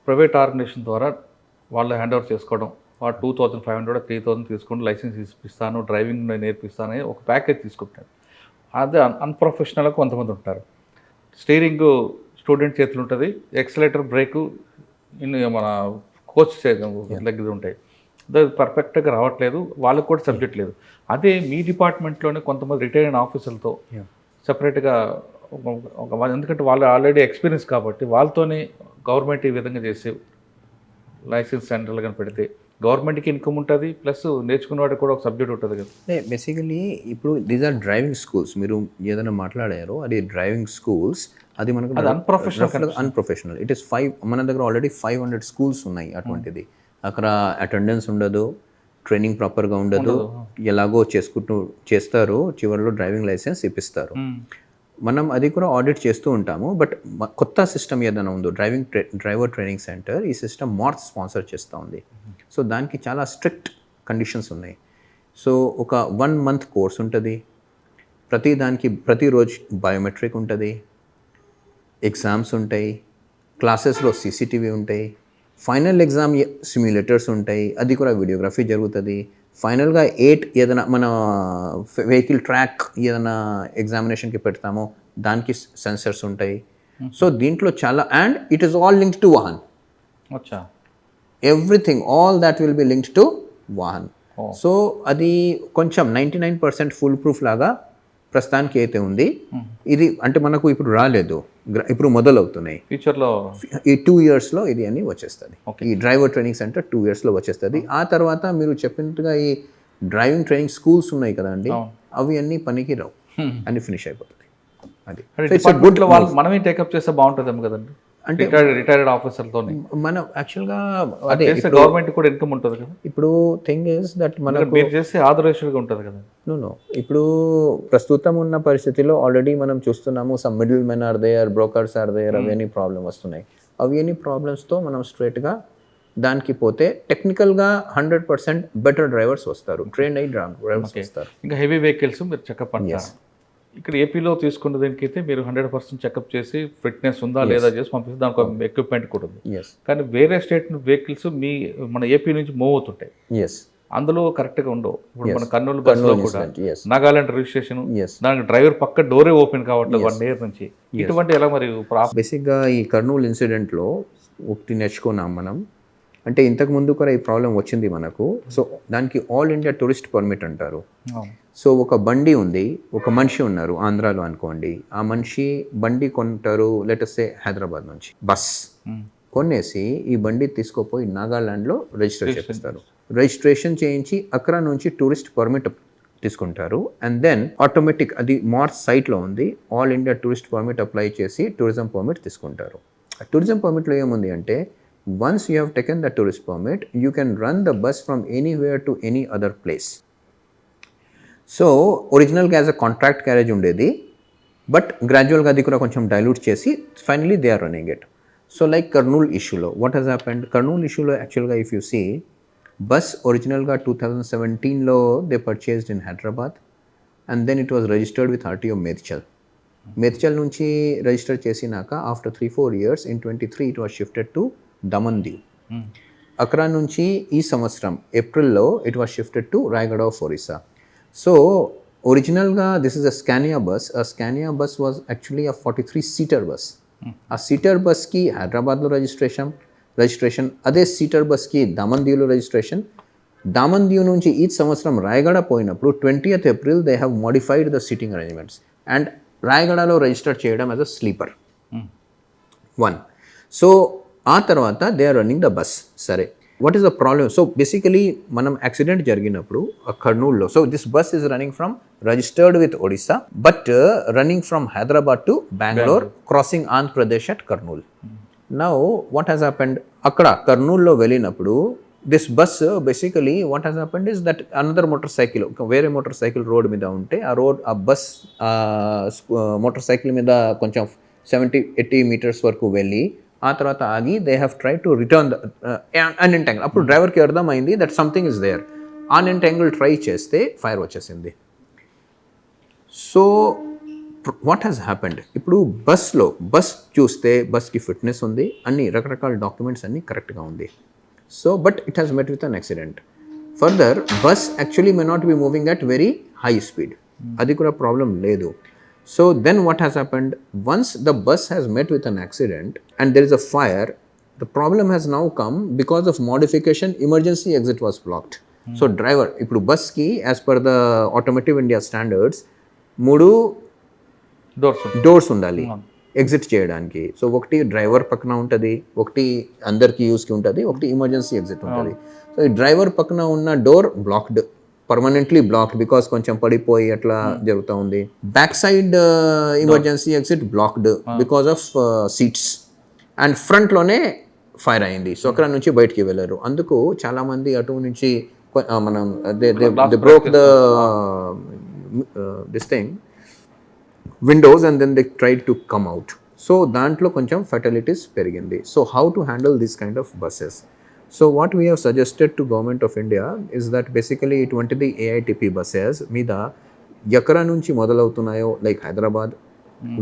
ప్రైవేట్ ఆర్గనైజేషన్ ద్వారా వాళ్ళు హ్యాండ్ ఓవర్ చేసుకోవడం, వాళ్ళు 2,500 3,000 తీసుకొని లైసెన్స్ ఇప్పిస్తాను, డ్రైవింగ్ నేర్పిస్తాను అని ఒక ప్యాకేజ్ తీసుకుంటారు. అదే అన్ప్రొఫెషనల్గా కొంతమంది ఉంటారు. స్టీరింగ్ స్టూడెంట్ చేతులు ఉంటుంది, ఎక్సలేటర్ బ్రేకు మన కోచ్ దగ్గర ఉంటాయి. పర్ఫెక్ట్గా రావట్లేదు, వాళ్ళకు కూడా సబ్జెక్ట్ లేదు. అదే మీ డిపార్ట్మెంట్లోనే కొంతమంది రిటైర్డ్ అయిన ఆఫీసర్లతో సపరేట్గా ఎందుకంటే వాళ్ళు ఆల్రెడీ ఎక్స్పీరియన్స్ కాబట్టి వాళ్ళతోనే గవర్నమెంట్ ఈ విధంగా చేసే లైసెన్స్ సెంటర్లు కానీ పెడితే గవర్నమెంట్కి ఇన్కమ్ ఉంటుంది, ప్లస్ నేర్చుకున్నవాడికి కూడా ఒక సబ్జెక్ట్ ఉంటుంది కదా. బేసికలీ ఇప్పుడు దీస్ ఆర్ డ్రైవింగ్ స్కూల్స్. మీరు ఏదైనా మాట్లాడారో అది డ్రైవింగ్ స్కూల్స్, అది మనకు అన్ప్రొఫెషనల్. ఇట్ ఈస్ 5, మన దగ్గర ఆల్రెడీ 500 స్కూల్స్ ఉన్నాయి అటువంటిది. అక్కడ అటెండెన్స్ ఉండదు, ట్రైనింగ్ ప్రాపర్గా ఉండదు, ఎలాగో చేస్తారు, చివరిలో డ్రైవింగ్ లైసెన్స్ ఇప్పిస్తారు. మనం అది కూడా ఆడిట్ చేస్తూ ఉంటాము. బట్ కొత్త సిస్టమ్ ఏదైనా ఉందో డ్రైవర్ ట్రైనింగ్ సెంటర్, ఈ సిస్టమ్ మార్త్ స్పాన్సర్ చేస్తూ ఉంది. సో దానికి చాలా స్ట్రిక్ట్ కండిషన్స్ ఉన్నాయి. సో ఒక 1 month కోర్స్ ఉంటుంది, ప్రతిరోజు బయోమెట్రిక్ ఉంటుంది, ఎగ్జామ్స్ ఉంటాయి, క్లాసెస్లో CCTV ఉంటాయి, ఫైనల్ ఎగ్జామ్ సిమ్యులేటర్స్ ఉంటాయి, అది కూడా వీడియోగ్రఫీ జరుగుతుంది. ఫైనల్గా 8 ఏదైనా మన వెహికల్ ట్రాక్ ఏదైనా ఎగ్జామినేషన్కి పెడతామో దానికి సెన్సర్స్ ఉంటాయి. సో దీంట్లో చాలా, and it is all linked to Vahan. Everything, all that will be linked to Vahan. So అది కొంచెం 99% ఫుల్ ప్రూఫ్ లాగా ప్రస్తుతానికి అయితే ఉంది. ఇది అంటే మనకు ఇప్పుడు రాలేదు, ఇప్పుడు మొదలవుతున్నాయి. ఫ్యూచర్లో ఈ 2 yearsలో ఇది అని వచ్చేస్తుంది. ఈ డ్రైవర్ ట్రైనింగ్ సెంటర్ 2 yearsలో వచ్చేస్తుంది. ఆ తర్వాత మీరు చెప్పినట్టుగా ఈ డ్రైవింగ్ ట్రైనింగ్ స్కూల్స్ ఉన్నాయి కదండి, అవి అన్నీ పనికి రావు, అన్ని ఫినిష్ అయిపోతుంది. అది డిపార్ట్మెంట్లో వాళ్ళు మనమే టేకప్ చేస్తే బాగుంటుందేమో కదండి, అంటే రిటైర్డ్ ఆఫీసర్తో మనం యాక్చువల్గా అదే గవర్నమెంట్ కూడా ఇన్కమ్ ఉంటుంది కదా. ఇప్పుడు థింగ్ ఇస్ దట్ మనకు మీరు చేస్తే ఆథరైజ్డ్గా ఉంటుంది కదా. నో ఇప్పుడు ప్రస్తుతం ఉన్న పరిస్థితిలో ఆల్రెడీ మనం చూస్తున్నాము, some middle men are there, brokers are there, అవి అన్ని ప్రాబ్లమ్ వస్తున్నాయి. అవి అన్ని ప్రాబ్లమ్స్తో మనం స్ట్రైట్గా దానికి పోతే టెక్నికల్గా 100% బెటర్ డ్రైవర్స్ వస్తారు, ట్రైన్ అయ్యి డ్రైవర్స్ వస్తారు. ఇంకా హెవీ వెహికల్స్ మీరు చెకప్ అంటారు. ఇక్కడ ఏపీలో తీసుకున్న దానికైతే మీరు 100% చెకప్ చేసి ఫిట్నెస్ ఉందా లేదా చేసి పంపిస్తే దానికి ఎక్విప్మెంట్ కూడా ఉంది. కానీ వేరే స్టేట్ వెహికల్స్ మన ఏపీ నుంచి మూవ్ అవుతుంటాయి, అందులో కరెక్ట్గా ఉండవు. ఇప్పుడు మన కర్నూలు బస్సులో కూడా నాగాలాండ్ రిజిస్ట్రేషన్, దానికి డ్రైవర్ పక్క డోరే ఓపెన్ కావట్లేదు 1 year నుంచి. ఇటువంటి ఎలా మరి బేసిక్గా ఈ కర్నూలు ఇన్సిడెంట్లో ఒకటి నేర్చుకున్నాం మనం. అంటే ఇంతకు ముందు కూడా ఈ ప్రాబ్లం వచ్చింది మనకు. సో దానికి ఆల్ ఇండియా టూరిస్ట్ పర్మిట్ అంటారు. సో ఒక బండి ఉంది, ఒక మనిషి ఉన్నారు ఆంధ్రాలో అనుకోండి, ఆ మనిషి బండి కొంటారు లెటర్సే హైదరాబాద్ నుంచి బస్ కొనేసి ఈ బండి తీసుకుపోయి నాగాలాండ్లో రిజిస్టర్ చేపిస్తారు. రిజిస్ట్రేషన్ చేయించి అక్కడ నుంచి టూరిస్ట్ పర్మిట్ తీసుకుంటారు. అండ్ దెన్ ఆటోమేటిక్ అది మార్చ్ సైట్లో ఉంది, all India tourist permit apply చేసి టూరిజం పర్మిట్ తీసుకుంటారు. టూరిజం పర్మిట్లో ఏముంది అంటే once you have taken the tourist permit, you can run the bus from anywhere to any other place. So original as a contract carriage undedi, but gradual ga dikura koncham dilute chesi finally they are running it. So like Kurnool issue lo what has happened, Kurnool issue lo actually ga if you see, bus original ga 2017 lo they purchased in Hyderabad and then it was registered with RTO Medchal. Medchal nunchi register chesinaka after 3-4 years in 23 it was shifted to Damandiu. అక్కడ నుంచి ఈ సంవత్సరం ఏప్రిల్లో it was shifted to Rayagada of Orissa. So ఒరిజినల్గా this is a Scania bus. ఆ Scania bus was actually a 43-seater bus. ఆ seater బస్కి హైదరాబాద్లో రిజిస్ట్రేషన్, అదే సీటర్ బస్కి దామందియూలో రిజిస్ట్రేషన్. దామందియూ నుంచి ఈ సంవత్సరం రాయగడ పోయినప్పుడు 20th April they have modified the seating arrangements and రాయగడలో register చేయడం యాజ్ అ స్లీపర్ 1. సో ఆ తర్వాత they are running the bus. సరే, what is the problem? So basically మనం యాక్సిడెంట్ జరిగినప్పుడు కర్నూలులో, so this bus is running from registered with Odisha but running from Hyderabad to Bengaluru crossing Andhra Pradesh at Kurnool. Now what has happened, అక్కడ కర్నూల్లో వెళ్ళినప్పుడు this bus basically what has happened is that another motor cycle, వేరే motor cycle road మీద ఉంటే ఆ bus motor cycle మీద కొంచెం 70-80 metres వరకు వెళ్ళి ఆ తర్వాత ఆగి they have try to return unentangle. అప్పుడు డ్రైవర్కి అర్థమైంది that something is there. Unentangle try చేస్తే ఫైర్ వచ్చేసింది. సో వాట్ హ్యాస్ హ్యాపెండ్, ఇప్పుడు బస్ చూస్తే బస్కి ఫిట్నెస్ ఉంది, అన్ని రకరకాల డాక్యుమెంట్స్ అన్నీ కరెక్ట్గా ఉంది. So but it has met with an accident. Further bus actually may not be moving at very high speed, అది కూడా ప్రాబ్లం లేదు. So then what has happened, once the bus has met with an accident and there is a fire, the problem has now come because of modification, emergency exit was blocked. So driver, ఇప్పుడు bus కి as per the automotive India standards 3 doors ఉండాలి exit చేయడానికి. So ఒకటి driver పక్కన ఉంటుంది, ఒకటి అందరికి యూస్కి ఉంటుంది, ఒకటి ఎమర్జెన్సీ ఎగ్జిట్ ఉంటుంది. సో ఈ డ్రైవర్ పక్కన ఉన్న door blocked, permanently blocked because కొంచెం పడిపోయి అట్లా జరుగుతూ ఉంది. Back side emergency exit blocked because of seats, and ఫ్రంట్లోనే ఫైర్ అయింది. సో అక్కడ నుంచి బయటికి వెళ్ళారు. అందుకు చాలామంది అటు నుంచి మనం they broke the this thing windows and then they try to come out. So దాంట్లో కొంచెం ఫెటలిటీస్ పెరిగింది. So how to handle this kind of buses? So what we have suggested to Government of India is that basically ఇటువంటిది AITP buses మీద ఎక్కడ నుంచి మొదలవుతున్నాయో like Hyderabad,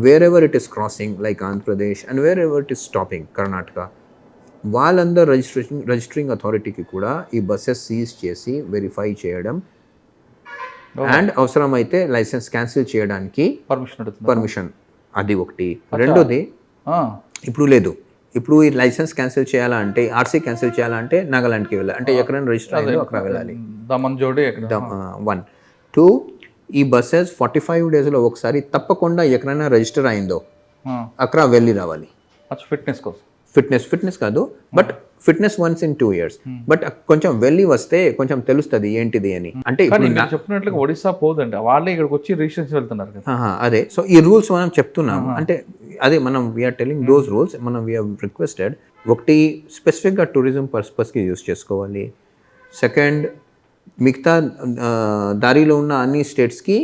wear ever it is crossing like Andhra Pradesh and wear ever it is stopping Karnataka, వాళ్ళందరూ registering అథారిటీకి కూడా ఈ buses seize చేసి verify చేయడం and అవసరమైతే లైసెన్స్ క్యాన్సిల్ చేయడానికి పర్మిషన్, అది ఒకటి. రెండోది ఇప్పుడు లేదు, ఇప్పుడు ఈ లైసెన్స్ క్యాన్సిల్ చేయాలంటే, ఆర్సీ క్యాన్సిల్ చేయాలంటే నాగాలాండ్కి వెళ్ళాలి, అంటే ఎక్కడైనా రిజిస్టర్ అయిందో అక్కడ వెళ్ళాలి. 1, 2 ఈ బస్సెస్ 45 డేస్లో ఒకసారి తప్పకుండా ఎక్కడైనా రిజిస్టర్ అయిందో అక్కడ వెళ్ళి రావాలి. ఫిట్నెస్ కాదు, but fitness once in 2 years. But కొంచెం వెళ్ళి వస్తే కొంచెం తెలుస్తుంది ఏంటిది అని. అంటే చెప్పినట్లుగా ఒడిశా పోదండి, వాళ్ళే ఇక్కడికి వచ్చి రిజిస్ట్రేషన్ వెళ్తున్నారు కదా. అదే, సో ఈ రూల్స్ మనం చెప్తున్నాం, అంటే అదే మనం వీఆర్ టెలింగ్ దోస్ రూల్స్. మనం వీఆర్ రిక్వెస్టెడ్, ఒకటి స్పెసిఫిక్గా టూరిజం పర్పస్కి యూజ్ చేసుకోవాలి. సెకండ్, మిగతా దారిలో ఉన్న అన్ని స్టేట్స్కి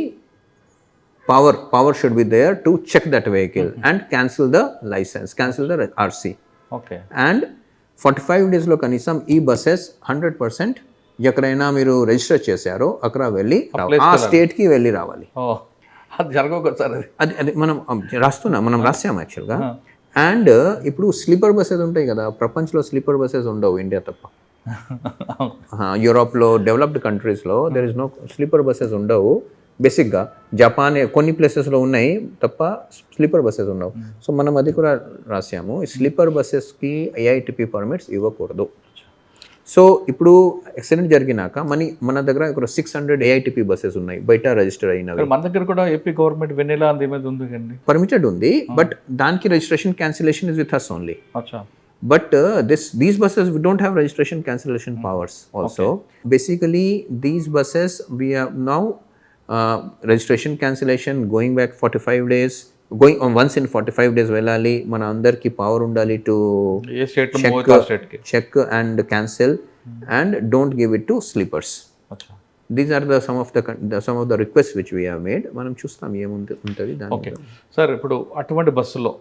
power should be there to check that vehicle and cancel the license, cancel the RC. Okay. And 45 డేస్లో కనీసం ఈ బస్సెస్ 100% ఎక్కడైనా మీరు రిజిస్టర్ చేశారో అక్కడ వెళ్ళి ఆ స్టేట్కి వెళ్ళి రావాలి. అది జరగకూడదు సార్, అది మనం మనం రాసాము యాక్చువల్గా. అండ్ ఇప్పుడు స్లీపర్ బస్సెస్ ఉంటాయి కదా, ప్రపంచంలో స్లీపర్ బస్సెస్ ఉండవు ఇండియా తప్ప. యూరోప్లో డెవలప్డ్ కంట్రీస్లో there is no sleeper buses ఉండవు. బేసిక్గా జపాన్ కొన్ని ప్లేసెస్లో ఉన్నాయి తప్ప స్లీపర్ బస్సెస్ ఉండవు. సో మనం అది కూడా రాసాము, స్లీపర్ బస్సెస్కి AITP పర్మిట్స్ ఇవ్వకూడదు. సో ఇప్పుడు యాక్సిడెంట్ జరిగినాక మన దగ్గర ఇక్కడ 600 AITP బస్సెస్ ఉన్నాయి బయట రిజిస్టర్ అయినవి. మన దగ్గర కూడా ఏపీ గవర్నమెంట్ వెన్నెలా ఉంది కండి, పర్మిటెడ్ ఉంది, బట్ దానికి registration cancellation is with us only. But these buses we don't have registration cancellation powers also. Basically these buses we have now registration cancellation going back 45 days, going on once in 45 days వెళ్ళాలి. మన అందరికి power ఉండాలి to check and cancel and don't give it to sleepers. These are some of the requests which we have made. మనం చూస్తాం ఏముంటుంది దాని. Okay sir, ఇప్పుడు అటువంటి బస్సులో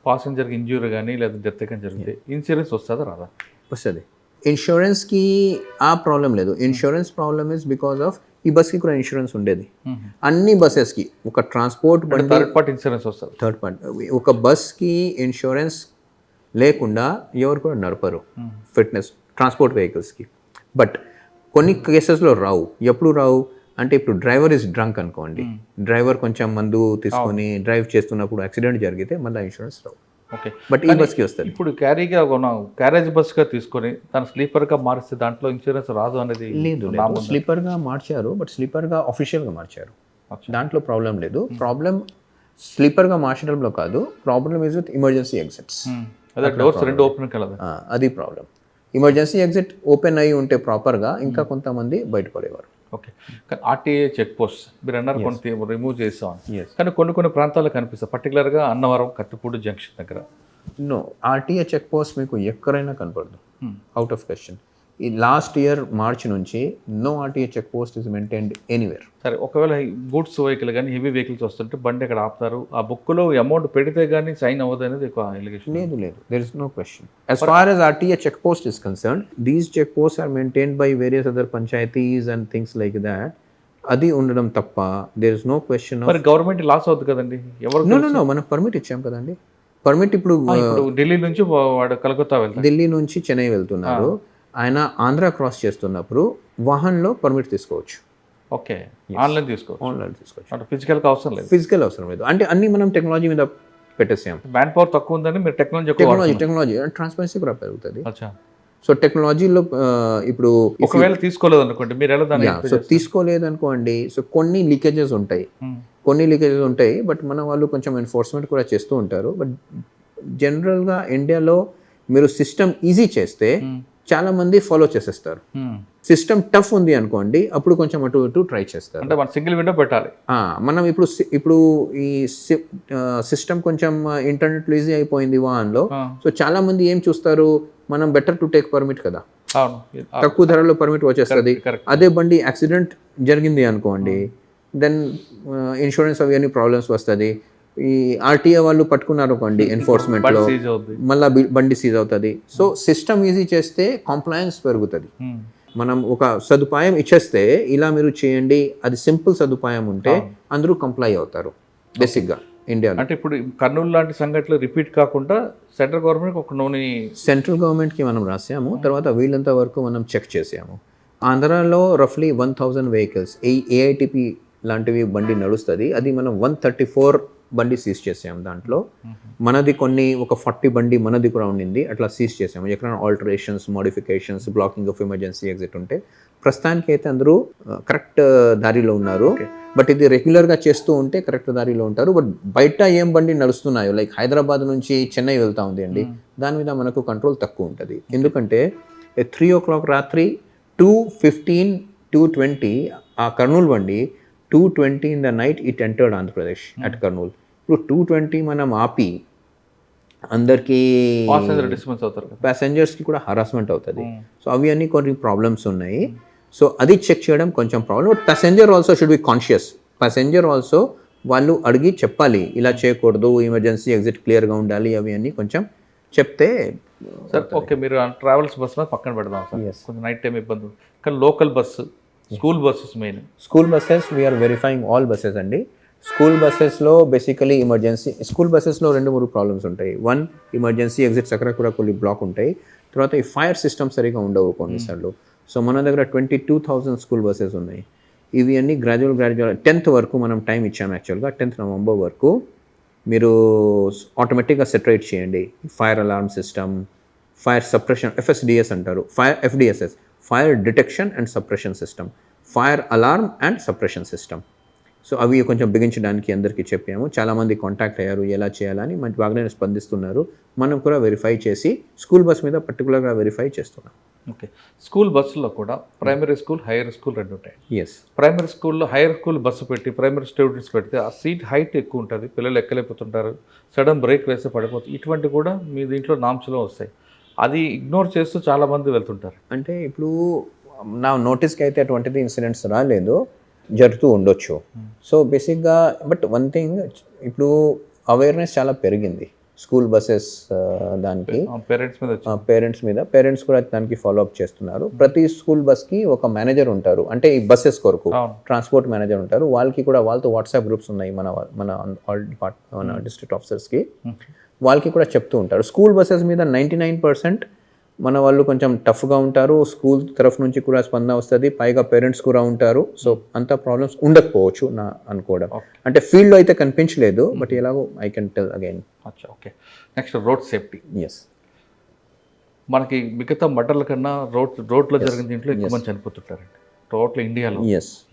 పాసెంజర్కి ఇంజ్యూరీ కానీ లేదా డెత్ కానీ జరిగితే ఇన్సూరెన్స్ వస్తుందా రాదా? వస్తుంది. ఇన్సూరెన్స్కి ఆ ప్రాబ్లం లేదు. Insurance problem is because of ఈ బస్కి కూడా ఇన్సూరెన్స్ ఉండేది. అన్ని బస్సెస్కి ఒక ట్రాన్స్పోర్ట్ థర్డ్ పార్టీ ఇన్సూరెన్స్ వస్తుంది. థర్డ్ పార్టీ ఒక బస్కి ఇన్సూరెన్స్ లేకుండా ఎవరు కూడా నడపరు ఫిట్నెస్ ట్రాన్స్పోర్ట్ వెహికల్స్కి. బట్ కొన్ని కేసెస్లో రావు. ఎప్పుడు రావు అంటే ఇప్పుడు డ్రైవర్ ఇస్ డ్రంక్ అనుకోండి, డ్రైవర్ కొంచెం మందు తీసుకొని డ్రైవ్ చేస్తున్నప్పుడు యాక్సిడెంట్ జరిగితే మళ్ళీ ఇన్సూరెన్స్ రావు. ఓకే, బట్ ఈ బస్కి వస్తుంది. ఇప్పుడు క్యారేజ్ బస్గా తీసుకొని తను స్లీపర్గా మారిస్తే దాంట్లో ఇన్సూరెన్స్ రాదు అనేది లేదు. స్లీపర్గా మార్చారు, బట్ స్లీపర్గా ఆఫీషియల్గా మార్చారు, దాంట్లో ప్రాబ్లం లేదు. ప్రాబ్లం స్లీపర్గా మార్చడంలో కాదు, problem is with emergency exits. అదే డోర్స్ రెండు ఓపెన్ కలదు. అది ప్రాబ్లం. ఎమర్జెన్సీ ఎగ్జిట్ ఓపెన్ అయి ఉంటే ప్రాపర్గా ఇంకా కొంతమంది బయటపడేవారు. ఓకే, కానీ ఆర్టీఏ చెక్ పోస్ట్ మీరు అన్నారు కొన్ని రిమూవ్ చేస్తాం, కానీ కొన్ని ప్రాంతాల్లో కనిపిస్తాయి, పర్టికులర్గా అన్నవరం కత్తిపూడి జంక్షన్ దగ్గర. నో, ఆర్టీఏ చెక్ పోస్ట్ మీకు ఎక్కడైనా కనపడదు, అవుట్ ఆఫ్ క్వశ్చన్. ఈ లాస్ట్ ఇయర్ మార్చి నుంచి no RTA check post is maintained anywhere. సరే, ఒకవేళ గూడ్స్ వెహికల్ కానీ హెవీ వెహికల్స్ వస్తుంటే బండి అక్కడ ఆపుతారు, ఆ బుక్లో అమౌంట్ పెడితే కానీ సైన్ అవ్వదు అనేది ఒక ఎలిగేషన్. లేదు, there is no question. As far as RTA check post is concerned, these check posts are maintained by various other panchayatis and things like that. అది ఉండడం తప్ప దేర్ ఇస్ నో క్వశ్చన్. మరి government loss అవుతుంది కదండి. ఎవరు no మనం permit ఇచ్చాం కదండి. పర్మిట్ ఇప్పుడు ఢిల్లీ నుంచి వాడు కలకత్తా వెళ్తారు, ఢిల్లీ నుంచి చెన్నై వెళ్తున్నారు, ఆయన ఆంధ్ర క్రాస్ చేస్తున్నప్పుడు వాహన్లో పర్మిట్ తీసుకోవచ్చు. ఓకే, ఆన్లైన్ తీసుకోవచ్చు. అంటే ఫిజికల్గా అవసరం లేదు. ఫిజికల్ అవసరం లేదు, అంటే అన్ని మనం టెక్నాలజీ మీద పెట్టేసాం. మ్యాన్ పవర్ తక్కువ ఉందని మీరు టెక్నాలజీ ట్రాన్స్పరెన్సీ కూడా పెరుగుతుంది. అచ్చా, సో టెక్నాలజీలో ఇప్పుడు ఒకవేళ తీసుకోలేదు అనుకోండి, మీరు ఎలా దాన్ని సో తీసుకోలేదు అనుకోండి, సో కొన్ని లీకేజెస్ ఉంటాయి, బట్ మన వాళ్ళు కొంచెం ఎన్ఫోర్స్మెంట్ కూడా చేస్తూ ఉంటారు. బట్ జనరల్గా ఇండియాలో మీరు సిస్టమ్ ఈజీ చేస్తే చాలా మంది ఫాలో చేసేస్తారు. సిస్టమ్ టఫ్ ఉంది అనుకోండి, అప్పుడు కొంచెం అటు ఇటు ట్రై చేస్తారు. అంటే మన సింగిల్ విండో పెట్టాలి. మనం ఇప్పుడు ఈ సిస్టమ్ కొంచెం ఇంటర్నెట్లో ఈజీ అయిపోయింది వాహన్లో. సో చాలా మంది ఏం చూస్తారు, మనం బెటర్ టు టేక్ పర్మిట్ కదా, తక్కువ ధరలో పర్మిట్ వచ్చేస్తుంది. అదే బండి యాక్సిడెంట్ జరిగింది అనుకోండి, దెన్ ఇన్సూరెన్స్ అవి అన్ని ప్రాబ్లమ్స్ వస్తుంది. ఈ ఆర్టీఏ వాళ్ళు పట్టుకున్నారు అనుకోండి ఎన్ఫోర్స్మెంట్లో, మళ్ళీ బండి సీజ్ అవుతుంది. సో సిస్టమ్ ఈజీ చేస్తే కాంప్లయన్స్ పెరుగుతుంది. మనం ఒక సదుపాయం ఇచ్చేస్తే ఇలా మీరు చేయండి, అది సింపుల్ సదుపాయం ఉంటే అందరూ కంప్లై అవుతారు బేసిక్గా ఇండియాలో. అంటే ఇప్పుడు కర్నూలు లాంటి సంఘటనలు రిపీట్ కాకుండా సెంట్రల్ గవర్నమెంట్ ఒక నోని సెంట్రల్ గవర్నమెంట్కి మనం రాసాము, తర్వాత వీళ్ళంత వరకు మనం చెక్ చేసాము. ఆంధ్రాలో రఫ్లీ 1000 వెహికల్స్ ఏఐటిపి లాంటివి బండి నడుస్తుంది, అది మనం 134 బండి సీజ్ చేసాము. దాంట్లో మనది ఒక 40 బండి మనది కూడా ఉండింది, అట్లా సీజ్ చేసాము. ఎక్కడైనా alterations, modifications, blocking of emergency exit ఉంటే. ప్రస్తుతానికి అయితే అందరూ కరెక్ట్ దారిలో ఉన్నారు, బట్ ఇది రెగ్యులర్గా చేస్తూ ఉంటే కరెక్ట్ దారిలో ఉంటారు. బట్ బయట ఏం బండి నడుస్తున్నాయో, లైక్ హైదరాబాద్ నుంచి చెన్నై వెళ్తూ ఉంది అండి, దాని మీద మనకు కంట్రోల్ తక్కువ ఉంటుంది. ఎందుకంటే 3 o'clock రాత్రి 2:15, 2:20 ఆ కర్నూలు బండి 2:20 in the night it entered Andhra Pradesh at Kurnool. ఇప్పుడు 2:20 మనం ఆపి అందరికీ ప్యాసెంజర్స్కి కూడా హరాస్మెంట్ అవుతుంది. సో అవి అన్ని కొన్ని ప్రాబ్లమ్స్ ఉన్నాయి. సో అది చెక్ చేయడం కొంచెం problem. But passenger also should be conscious. Passenger also వాళ్ళు అడిగి చెప్పాలి, ఇలా చేయకూడదు, ఎమర్జెన్సీ ఎగ్జిట్ క్లియర్గా ఉండాలి, అవి అన్నీ కొంచెం చెప్తే. సార్ ఓకే, మీరు ట్రావెల్స్ బస్ మీద పక్కన పెడదాం సార్, కొంచెం నైట్ టైం ఇబ్బంది. కానీ local bus, school buses main. School buses we're verifying all buses అండి. స్కూల్ బస్సెస్లో బేసికలీ స్కూల్ బస్సెస్లో 2-3 ప్రాబ్లమ్స్ ఉంటాయి. 1, ఎమర్జెన్సీ ఎగ్జిట్స్ అక్కడ కూడా కొన్ని బ్లాక్ ఉంటాయి. తర్వాత ఈ ఫైర్ సిస్టమ్ సరిగా ఉండవు కొన్నిసార్లు. సో మన దగ్గర 22,000 స్కూల్ బస్సెస్ ఉన్నాయి. ఇవి అన్నీ గ్రాడ్యువల్ 10th వరకు మనం టైం ఇచ్చాము. యాక్చువల్గా 10th November వరకు మీరు ఆటోమేటిక్గా సెటరేట్ చేయండి. Fire alarm system, fire suppression, FSDS అంటారు, FDSS, fire detection and suppression system, fire alarm and suppression system. So అవి కొంచెం బిగించడానికి అందరికీ చెప్పాము. చాలామంది కాంటాక్ట్ అయ్యారు ఎలా చేయాలని, మంచి బాగానే స్పందిస్తున్నారు. మనం కూడా వెరిఫై చేసి స్కూల్ బస్ మీద పర్టికులర్గా వెరిఫై చేస్తున్నాం. ఓకే, స్కూల్ బస్సులో కూడా ప్రైమరీ స్కూల్, హైయర్ స్కూల్ రెండు ఉంటాయి. ఎస్, ప్రైమరీ స్కూల్లో హైయర్ స్కూల్ బస్సు పెట్టి ప్రైమరీ స్టూడెంట్స్ పెడితే ఆ సీట్ హైట్ ఎక్కువ ఉంటుంది, పిల్లలు ఎక్కలేకపోతుంటారు, సడన్ బ్రేక్ వేస్తే పడిపోతుంది. ఇటువంటి కూడా మీ దీంట్లో నామ్స్లో వస్తాయి. అది ఇగ్నోర్ చేస్తూ చాలామంది వెళ్తుంటారు. అంటే ఇప్పుడు నా నోటీస్కి అయితే అటువంటిది ఇన్సిడెంట్స్ రాలేదు, జరుగుతూ ఉండొచ్చు. సో బేసిక్గా బట్ వన్ థింగ్, ఇప్పుడు అవేర్నెస్ చాలా పెరిగింది స్కూల్ బస్సెస్ దానికి, పేరెంట్స్ కూడా దానికి ఫాలో అప్ చేస్తున్నారు. ప్రతి స్కూల్ బస్కి ఒక మేనేజర్ ఉంటారు, అంటే ఈ బస్సెస్ కొరకు ట్రాన్స్పోర్ట్ మేనేజర్ ఉంటారు. వాళ్ళతో వాట్సాప్ గ్రూప్స్ ఉన్నాయి మన డిస్ట్రిక్ట్ ఆఫీసర్స్కి. వాళ్ళకి కూడా చెప్తూ ఉంటారు. స్కూల్ బస్సెస్ మీద 99% మన వాళ్ళు కొంచెం టఫ్గా ఉంటారు. స్కూల్ తరఫు నుంచి కూడా స్పందన వస్తుంది, పైగా పేరెంట్స్ కూడా ఉంటారు. సో అంత ప్రాబ్లమ్స్ ఉండకపోవచ్చు నా అనుకోవడం. అంటే ఫీల్డ్లో అయితే కనిపించలేదు, బట్ ఎలాగో I can tell again. Okay, next road safety. Yes, మనకి మిగతా మర్డర్ల కన్నా రోడ్లో జరిగిన దీంట్లో ఎక్కువ మంది చనిపోతుంటారండి టోటల్ ఇండియాలో.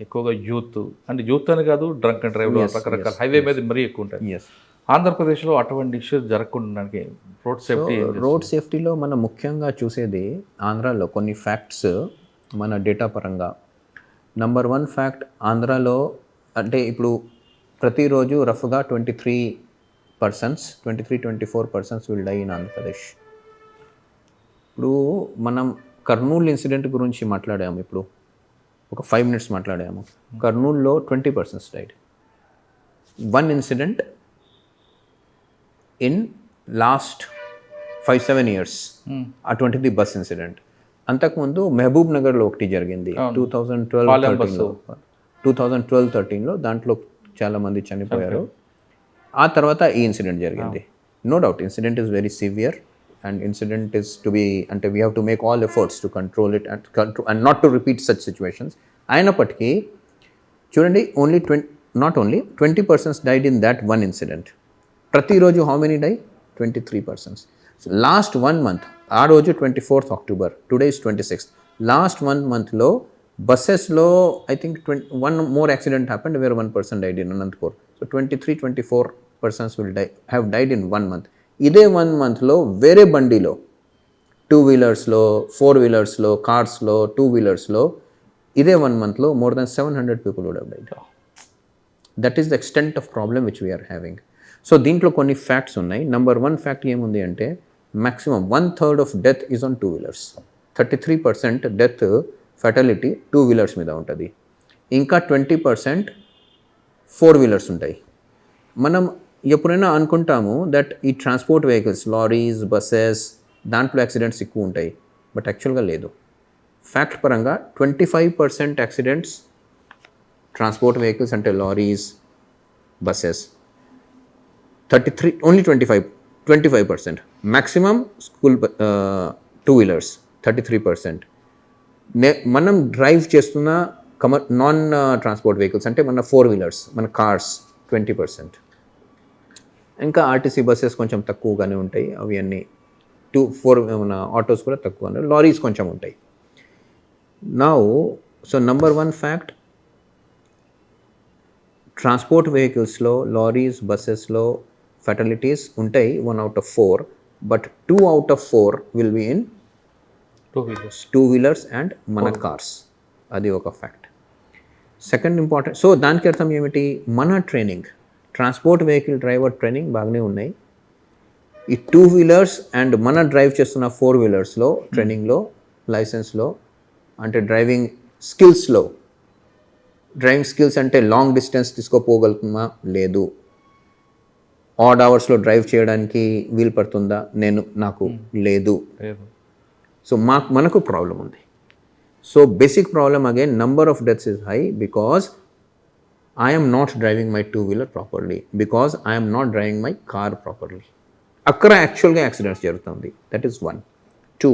ఎక్కువగా యూత్, అంటే యూత్ అని కాదు, డ్రంక్ అండ్ డ్రైవ్, రకరకాల హైవే మీద మరీ ఎక్కువ ఉంటాయి. ఆంధ్రప్రదేశ్లో అటువంటి ఇష్యూస్ జరగకుండా రోడ్ సేఫ్టీ రోడ్ సేఫ్టీలో మనం ముఖ్యంగా చూసేది ఆంధ్రాలో కొన్ని ఫ్యాక్ట్స్ మన డేటా పరంగా. నంబర్ 1 ఫ్యాక్ట్, ఆంధ్రాలో అంటే ఇప్పుడు ప్రతిరోజు రఫ్గా 23-24% విల్ డై ఇన్ ఆంధ్రప్రదేశ్. ఇప్పుడు మనం కర్నూలు ఇన్సిడెంట్ గురించి మాట్లాడాము, ఇప్పుడు ఒక 5 minutes మాట్లాడాము. కర్నూలులో 20% died. 1 incident in last 5-7 years, అటువంటిది బస్ ఇన్సిడెంట్. అంతకుముందు మహబూబ్ నగర్లో ఒకటి జరిగింది 2012-13లో, దాంట్లో చాలామంది చనిపోయారు. ఆ తర్వాత ఈ ఇన్సిడెంట్ జరిగింది. No doubt incident is very severe and incident is to be, అంటే we have to make all efforts to control it and not to repeat such situations. అయినప్పటికీ చూడండి, not only 20% died in that 1 incident. ప్రతిరోజు how many die? 23%. So last 1 month, ఆ రోజు 24th October, today is 26th. Last 1 monthలో బస్సెస్లో I think 1 more accident happened where 1 person died in Anantapur. So 23-24% will have died in 1 month. ఇదే 1 monthలో వేరే బండిలో 2-wheelersలో 4-wheelersలో కార్స్లో 2-wheelersలో ఇదే 1 monthలో more than 700 people would have died. That is the extent of problem which we are having. So దీంట్లో కొన్ని facts ఉన్నాయి. Number 1 fact ఏముంది అంటే maximum 1/3 of death is on 2-wheelers. 33% death fatality 2-wheelers మీద ఉంటుంది. ఇంకా 20% 4-wheelers ఉంటాయి. మనం ఎప్పుడైనా అనుకుంటాము దట్ ఈ ట్రాన్స్పోర్ట్ వెహికల్స్, లారీస్, బస్సెస్, దాంట్లో యాక్సిడెంట్స్ ఎక్కువ ఉంటాయి, బట్ యాక్చువల్గా లేదు. ఫ్యాక్ట్ పరంగా 25% యాక్సిడెంట్స్ ట్రాన్స్పోర్ట్ వెహికల్స్ అంటే lorries, buses. 25%. Maximum school 2-wheelers 33%. మనం డ్రైవ్ చేస్తున్న నాన్ ట్రాన్స్పోర్ట్ వెహికల్స్ అంటే మన 4-wheelers, మన కార్స్ 20%. ఇంకా ఆర్టీసీ బస్సెస్ కొంచెం తక్కువగానే ఉంటాయి, అవి అన్నీ 2-4 మన ఆటోస్ కూడా తక్కువ, లారీస్ కొంచెం ఉంటాయి. Now so number 1 fact, transport వెహికల్స్లో, లారీస్, బస్సెస్లో ఫెటాలిటీస్ ఉంటాయి 1 out of 4, but 2 out of 4 will be in 2-wheelers and మన కార్స్. అది ఒక ఫ్యాక్ట్. సెకండ్ ఇంపార్టెంట్, సో దానికి అర్థం ఏమిటి? మన training, transport vehicle driver training బాగానే ఉన్నాయి. ఈ 2-wheelers అండ్ మన డ్రైవ్ చేస్తున్న 4-wheelersలో ట్రైనింగ్లో, లైసెన్స్లో, అంటే డ్రైవింగ్ స్కిల్స్లో, డ్రైవింగ్ స్కిల్స్ అంటే లాంగ్ డిస్టెన్స్ తీసుకోపోగలుగుతున్నా లేదు, ఆడ్ అవర్స్లో డ్రైవ్ చేయడానికి వీలు పడుతుందా, నాకు లేదు. సో మనకు ప్రాబ్లం ఉంది. So basic problem again, number of deaths is high because I am not driving my 2-wheeler properly, because I am not driving my car properly. అక్కడ యాక్చువల్గా యాక్సిడెంట్స్ జరుగుతుంది. That is 1. 2,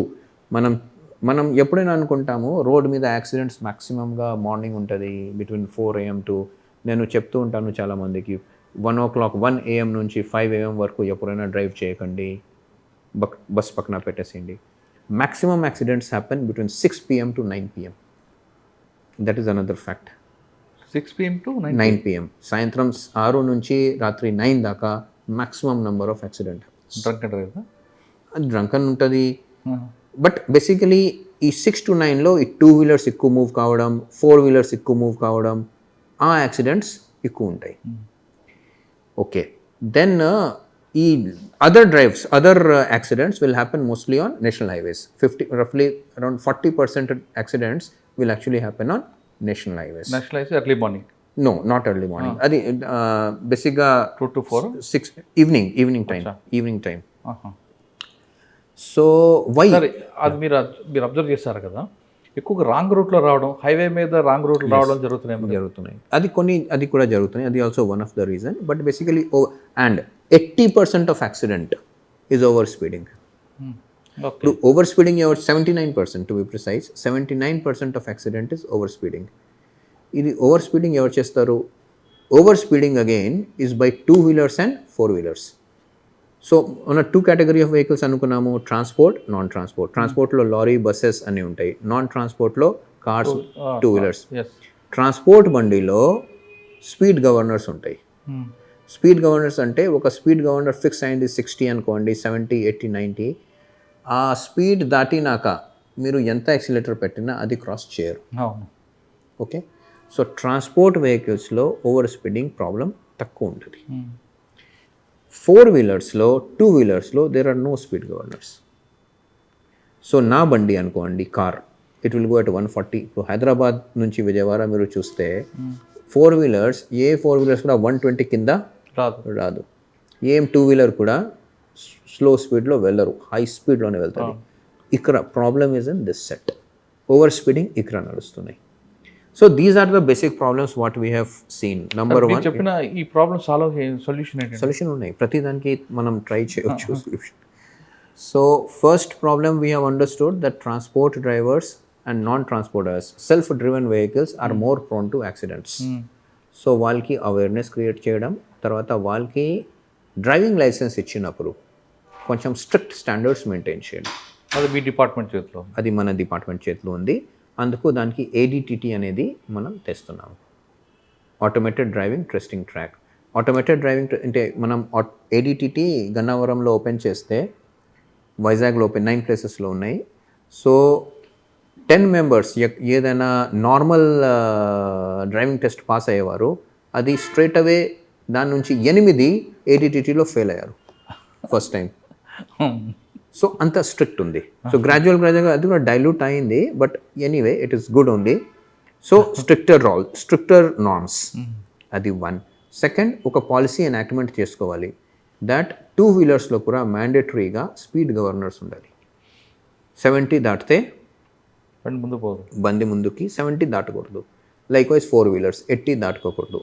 మనం ఎప్పుడైనా అనుకుంటాము రోడ్ మీద accidents మ్యాక్సిమంగా morning ఉంటుంది between 4 AM to, నేను చెప్తూ ఉంటాను చాలామందికి, 1 o'clock 1 AM నుంచి 5 AM వరకు ఎప్పుడైనా డ్రైవ్ చేయకండి, బస్ పక్కన పెట్టేసేయండి. Maximum accidents happen between 6 PM to 9 PM. That is another fact. 6 PM to 9 PM, సాయంత్రం 6 నుంచి రాత్రి 9 దాకా maximum number of accident. Drunken ఉంటుంది, బట్ బేసికలీ ఈ 6 to 9లో ఈ 2-wheelers ఎక్కువ మూవ్ కావడం, 4-wheelers ఎక్కువ మూవ్ కావడం, ఆ యాక్సిడెంట్స్ ఎక్కువ ఉంటాయి. ఓకే, దెన్ ఈ other accidents will happen mostly on national highways. రఫ్లీ around 40% accidents will actually happen on national highways. National highways early morning? No, not early morning. అది బేసిక్గా 2 to 4, 6 evening time. So why? అది మీరు observe చేస్తారు కదా, ఎక్కువగా wrong రూట్లో రావడం, హైవే మీద రాంగ్ రూట్లో రావడం జరుగుతున్నాయి. అది కూడా జరుగుతున్నాయి. అది also one of the reason. But basically and 80% of accident is over speeding. ఇప్పుడు over speeding 79% to be precise. 79% of accident is over speeding. ఇది ఓవర్ స్పీడింగ్ ఎవరు చేస్తారు? Over speeding again is by 2-wheelers and 4-wheelers. So మన 2 category of vehicles అనుకున్నాము, transport, non transport. ట్రాన్స్పోర్ట్లో lorry, buses అన్నీ ఉంటాయి. Non ట్రాన్స్పోర్ట్లో కార్స్, 2-wheelers. ట్రాన్స్పోర్ట్ బండిలో స్పీడ్ గవర్నర్స్ ఉంటాయి. స్పీడ్ గవర్నర్స్ అంటే ఒక స్పీడ్ గవర్నర్ ఫిక్స్ అయింది 60 అనుకోండి, 70, 80, 90. ఆ స్పీడ్ దాటినాక మీరు ఎంత యాక్సిలేటర్ పెట్టినా అది క్రాస్ చేయరు. అవును. ఓకే, సో ట్రాన్స్పోర్ట్ వెహికల్స్లో ఓవర్ స్పీడింగ్ ప్రాబ్లం తక్కువ ఉంటుంది. 4-వీలర్స్లో 2-వీలర్స్లో there are no speed governors. So నా బండి అనుకోండి, car, it will go at 140. ఇప్పుడు హైదరాబాద్ నుంచి విజయవాడ మీరు చూస్తే 4-వీలర్స్, ఏ 4-వీలర్స్ కూడా 120 కింద రాదు. ఏం 2-వీలర్ కూడా స్లో స్పీడ్లో వెళ్ళరు, హై స్పీడ్లోనే వెళ్తారు. ఇక్కడ problem is in this set, over speeding ఇక్కడ నడుస్తున్నాయి. So these are the basic problems what we have seen. Number 1 చెప్పిన ఈ ప్రాబ్లమ్ సాల్వ్ సొల్యూషన్ ఉన్నాయి, ప్రతి దానికి మనం ట్రై చేయవచ్చు solution. So first problem we have understood that transport drivers and non transporters, self driven vehicles are more prone to accidents. So వాళ్ళకి awareness create చేయడం, తర్వాత వాళ్ళకి డ్రైవింగ్ లైసెన్స్ ఇచ్చినప్పుడు కొంచెం స్ట్రిక్ట్ స్టాండర్డ్స్ మెయింటైన్ చేయడం. అది మీ డిపార్ట్మెంట్ చేతిలో, అది మన డిపార్ట్మెంట్ చేతిలో ఉంది. అందుకు దానికి ADTT అనేది మనం తెస్తున్నాము, automated driving testing track. Automated driving అంటే మనం ADTT గన్నవరంలో ఓపెన్ చేస్తే, వైజాగ్లో ఓపెన్ 9 ప్లేసెస్లో ఉన్నాయి. సో 10 మెంబర్స్ ఏదైనా నార్మల్ డ్రైవింగ్ టెస్ట్ పాస్ అయ్యేవారు, అది స్ట్రైట్ అవే దాని నుంచి 8 ADTTలో ఫెయిల్ అయ్యారు ఫస్ట్ టైం. సో అంత స్ట్రిక్ట్ ఉంది. సో గ్రాడ్యువల్గా అది కూడా డైల్యూట్ అయింది, but anyway it is good only. So stricter norms, అది 1. సెకండ్, ఒక పాలసీ ఎనాక్ట్మెంట్ చేసుకోవాలి దట్ 2-వీలర్స్లో కూడా మ్యాండేటరీగా స్పీడ్ గవర్నర్స్ ఉండాలి. 70 దాటితే బండి ముందుకి 70 దాటకూడదు. లైక్వైజ్ 4-వీలర్స్ 80 దాటుకోకూడదు.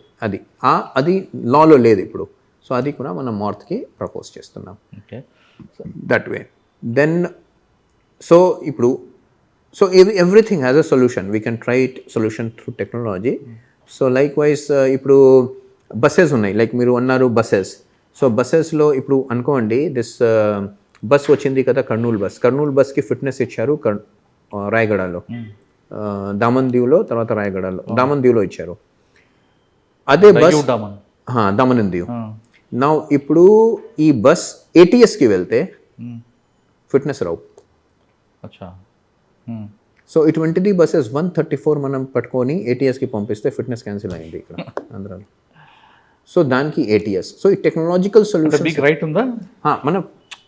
అది లాలో లేదు ఇప్పుడు. సో అది కూడా మనం నార్త్కి ప్రపోజ్ చేస్తున్నాం. Okay, that way. Then so ఇప్పుడు so everything has a solution. We can try it solution through technology. So likewise ఇప్పుడు బస్సెస్ ఉన్నాయి, లైక్ మీరు అన్నారు బస్సెస్. సో బస్సెస్లో ఇప్పుడు అనుకోండి, దిస్ బస్ వచ్చింది కదా, కర్నూలు బస్కి ఫిట్నెస్ ఇచ్చారు రాయగడలో, దామన్దీవ్లో, తర్వాత రాయగడలో, దామన్దీవ్లో ఇచ్చారు. అదే బస్ దామన్దీవ్. నా ఇప్పుడు ఈ బస్ ATSకి వెళ్తే ఫిట్నెస్ రావు. సో ఇటువంటిది బస్సెస్ 134 మనం పట్టుకొని ATSకి పంపిస్తే ఫిట్నెస్ క్యాన్సిల్ అయింది ఇక్కడ ఆంధ్రాలో. సో దానికి ATS. సో ఈ టెక్నాలజికల్ సొల్యూషన్ రైట్ ఉందా?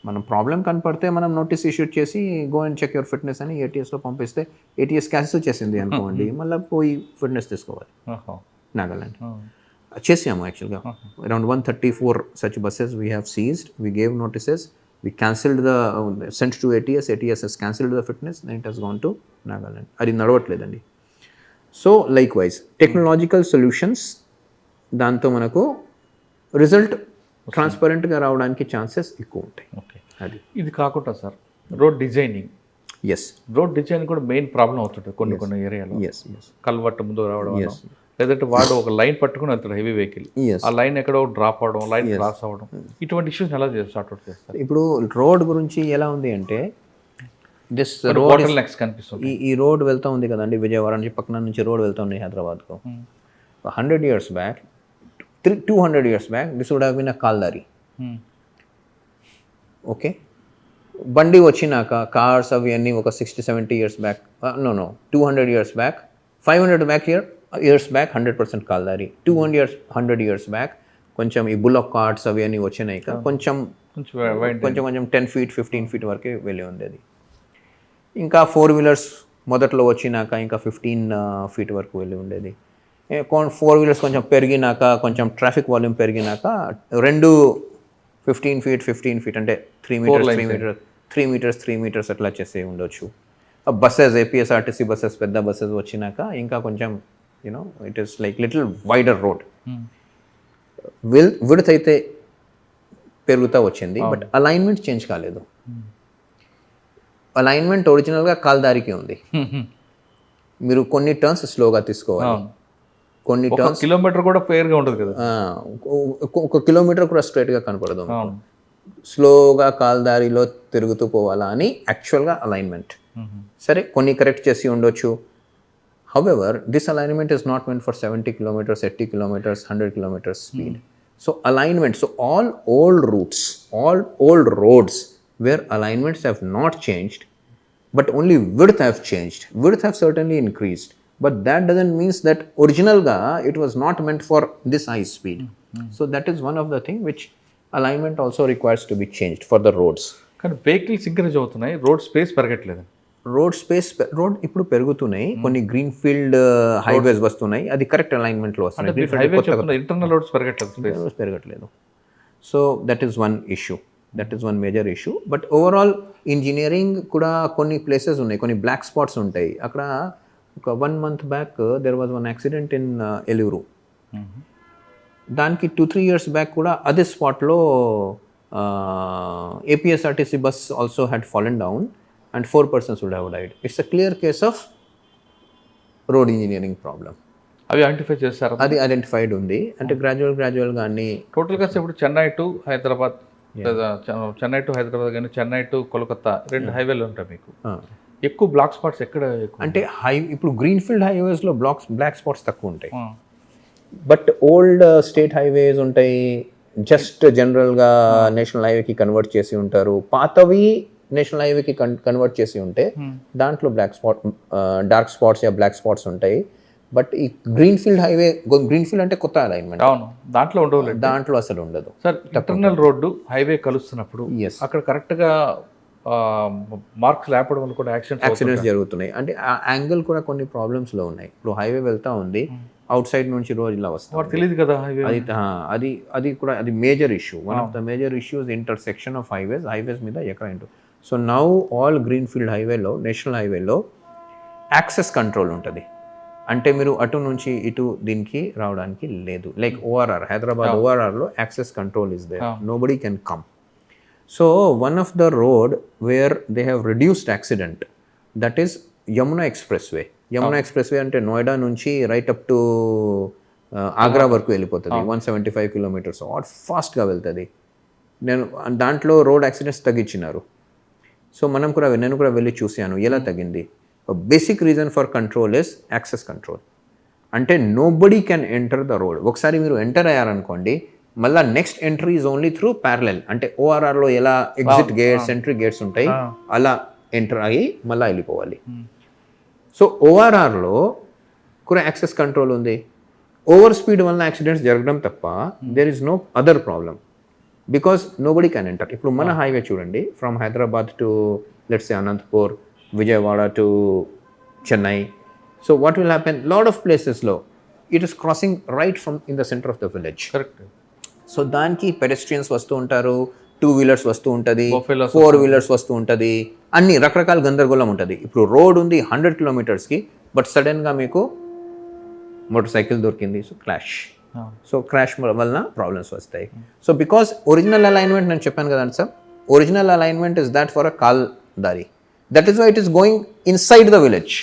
మనం ప్రాబ్లం కనపడితే మనం నోటీస్ ఇష్యూ చేసి go and check your fitness అని ATSలో పంపిస్తే ATS క్యాన్సిల్ చేసింది అనుకోండి, మళ్ళీ పోయి ఫిట్నెస్ తీసుకోవాలి. నాగాలాండ్ చేసాము యాక్చువల్గా. Around 134 such buses we have seized. We gave notices. We cancelled sent to ATS. ATS has cancelled the fitness. Then it has gone to Nagaland. అది నడవట్లేదండి. సో లైక్వైజ్ టెక్నాలజికల్ సొల్యూషన్స్, దాంతో మనకు రిజల్ట్ ట్రాన్స్పరెంట్గా రావడానికి chances ఎక్కువ ఉంటాయి. Okay, అది ఇది కాకుండా sir road designing. Road design కూడా మెయిన్ ప్రాబ్లం అవుతుంటుంది కొన్ని ఏరియాలో. కల్వర్ట్ ముందు రావడం, లేదంటే వాడు ఒక లైన్ పట్టుకుని వెళ్తాడు హెవీ వెహికల్, ఆ లైన్ ఎక్కడో డ్రాప్ అవడం, లైన్ క్రాస్ అవ్వడం, ఇటువంటి ఇష్యూస్ ఎలా సార్ట్అవుట్ చేస్తారు? ఇప్పుడు రోడ్ గురించి ఎలా ఉంది అంటే, దిస్ రోడ్ కనిపిస్తుంది, ఈ రోడ్ వెళ్తా ఉంది కదండి, విజయవాడ నుంచి పక్కన నుంచి రోడ్ వెళ్తా ఉంది హైదరాబాద్కు. 100 years back, 200 years back, this would have been a కాల్దారి. ఓకే, బండి వచ్చినాక కార్స్ అవి అన్నీ ఒక 60-70 years back, 200 years back, 500 years back 100% కాల్దారి. 100 years బ్యాక్ కొంచెం ఈ బుల్లక్ కార్ట్స్ అవి అన్నీ వచ్చినాయి, కొంచెం 10 feet 15 feet వరకే వెళ్ళి ఉండేది. ఇంకా 4-వీలర్స్ మొదట్లో వచ్చినాక ఇంకా 15 feet వరకు వెళ్ళి ఉండేది. 4-వీలర్స్ కొంచెం పెరిగినాక, కొంచెం ట్రాఫిక్ వాల్యూమ్ పెరిగినాక 15 feet అంటే 3 meters 3 meters అట్లా చేసే ఉండొచ్చు. బస్సెస్ APSRTC బస్సెస్, పెద్ద బస్సెస్ వచ్చినాక ఇంకా కొంచెం it is like little wider road. Width అయితే పెరుగుతూ వచ్చింది, బట్ అలైన్మెంట్ చేంజ్ కాలేదు. అలైన్మెంట్ ఒరిజినల్గా కాల్దారికి ఉంది. మీరు కొన్ని టర్న్స్ స్లోగా తీసుకోవాలి, కొన్ని టర్న్స్ కిలోమీటర్ కూడా ఫెయిర్గా ఉంటుంది కదా, 1 kilometer కూడా స్ట్రైట్గా కనపడదు. స్లోగా కాల్దారిలో తిరుగుతూ పోవాలా అని యాక్చువల్గా అలైన్మెంట్. సరే, కొన్ని కరెక్ట్ చేసి ఉండొచ్చు. However, this alignment is not meant for 70 kilometers, 80 kilometers, 100 kilometers speed. So alignment, so all old routes, all old roads where alignments have not changed, but only width have changed. Width have certainly increased, but that doesn't mean that original ga it was not meant for this high speed. So that is one of the thing which alignment also requires to be changed for the roads. కానీ vehicles increase అవుతున్నాయి, road space పెరగట్లేదు. Road space, road ఇప్పుడు పెరుగుతున్నాయి, కొన్ని green field highways వస్తున్నాయి, అది correct alignment లో వస్తున్నాయి, ఇంటర్నల్ రోడ్స్ పెరగట్లేదు. So that is one issue, that is one major issue. But overall engineering కూడా కొన్ని ప్లేసెస్ ఉన్నాయి, కొన్ని బ్లాక్ స్పాట్స్ ఉంటాయి. అక్కడ ఒక 1 month back there was one accident in Eluru. దానికి 2-3 years బ్యాక్ కూడా అదే స్పాట్లో APSRTC bus also had fallen down and 4 persons would have died. It's a clear case of road engineering problem. అవి ఐడెంటిఫై చేస్తారు, అది ఐడెంటిఫైడ్ ఉంది. అంటే గ్రాడ్యువల్గా అన్ని టోటల్గా ఇప్పుడు చెన్నై టు హైదరాబాద్, చెన్నై టు హైదరాబాద్ కానీ చెన్నై టు కోల్కతా 2 హైవేలు ఉంటాయి మీకు. ఎక్కువ బ్లాక్ స్పాట్స్ ఎక్కడ? అంటే ఇప్పుడు గ్రీన్ఫీల్డ్ హైవేస్లో బ్లాక్ స్పాట్స్ తక్కువ ఉంటాయి. బట్ ఓల్డ్ స్టేట్ హైవేస్ ఉంటాయి, జస్ట్ జనరల్గా నేషనల్ హైవేకి కన్వర్ట్ చేసి ఉంటారు. పాతవి నేషనల్ హైవేకి కన్వర్ట్ చేసి ఉంటే దాంట్లో డార్క్ స్పాట్స్ బ్లాక్ స్పాట్స్ ఉంటాయి. బట్ ఈ గ్రీన్ఫీల్డ్ హైవే, గ్రీన్ఫీల్డ్ అంటే కొత్త అలైన్మెంట్, అవును, దాంట్లో ఉండవు, దాంట్లో అసలు ఉండదు. సార్ ఇంటర్నల్ రోడ్డు హైవే కలుస్తున్నప్పుడు అక్కడ కరెక్ట్గా మార్క్స్ లేపడం వల్ల కూడా యాక్సిడెంట్స్ జరుగుతున్నాయి. అంటే ఆ యాంగిల్ కూడా కొన్ని ప్రాబ్లమ్స్లో ఉన్నాయి. ఇప్పుడు హైవే వెళ్తా ఉంది, అవుట్ సైడ్ నుంచి రోజు ఇలా వస్తుంది, తెలియదు కదా అది కూడా అది major issue. One of the major issues intersection of highways మీద ఎక్కడ ఏంటో. సో నౌ ఆల్ గ్రీన్ఫీల్డ్ హైవేలో, నేషనల్ హైవేలో యాక్సెస్ కంట్రోల్ ఉంటుంది. అంటే మీరు అటు నుంచి ఇటు దీనికి రావడానికి లేదు. లైక్ ఓఆర్ఆర్, హైదరాబాద్ ఓఆర్ఆర్లో access control is there, nobody can come. So one of the road where they have reduced accident, that is Yamuna expressway. Yamuna expressway అంటే నోయిడా నుంచి రైట్ అప్ టు ఆగ్రా వరకు వెళ్ళిపోతుంది. 175 kilometers ఫాస్ట్గా వెళ్తుంది. దాంట్లో రోడ్ యాక్సిడెంట్స్ తగ్గించినారు. సో నేను కూడా వెళ్ళి చూశాను ఎలా తగ్గింది. Basic reason for control is access control. అంటే nobody can enter the road. ఒకసారి మీరు ఎంటర్ అయ్యారనుకోండి, మళ్ళీ next entry is only through parallel. అంటే ఓఆర్ఆర్లో ఎలా ఎగ్జిట్ గేట్స్, ఎంట్రీ గేట్స్ ఉంటాయి, అలా ఎంటర్ అయ్యి మళ్ళీ వెళ్ళిపోవాలి. సో ఓఆర్ఆర్లో కూడా యాక్సెస్ కంట్రోల్ ఉంది. ఓవర్ స్పీడ్ వల్ల యాక్సిడెంట్స్ జరగడం తప్ప there is no other problem, because nobody can enter. ఇప్పుడు మన హైవే చూడండి, from Hyderabad to let's say Anantapur, Vijayawada to Chennai. So what will happen, lot of ప్లేసెస్లో it is crossing right from in the centre of the village. Correct. So దానికి pedestrians వస్తూ ఉంటారు, 2-wheelers వస్తూ ఉంటుంది, 4-wheelers వస్తూ ఉంటుంది, అన్ని రకరకాల గందరగోళం ఉంటుంది. ఇప్పుడు రోడ్ ఉంది 100 kilometersకి, బట్ సడన్గా మీకు మోటార్ సైకిల్ దొరికింది, సో క్లాష్. సో క్రాష్ వలన ప్రాబ్లమ్స్ వస్తాయి. సో బికాస్ ఒరిజినల్ అలైన్మెంట్ నేను చెప్పాను కదండి sir, original alignment is that for a call దారి. That is why it is going inside the village.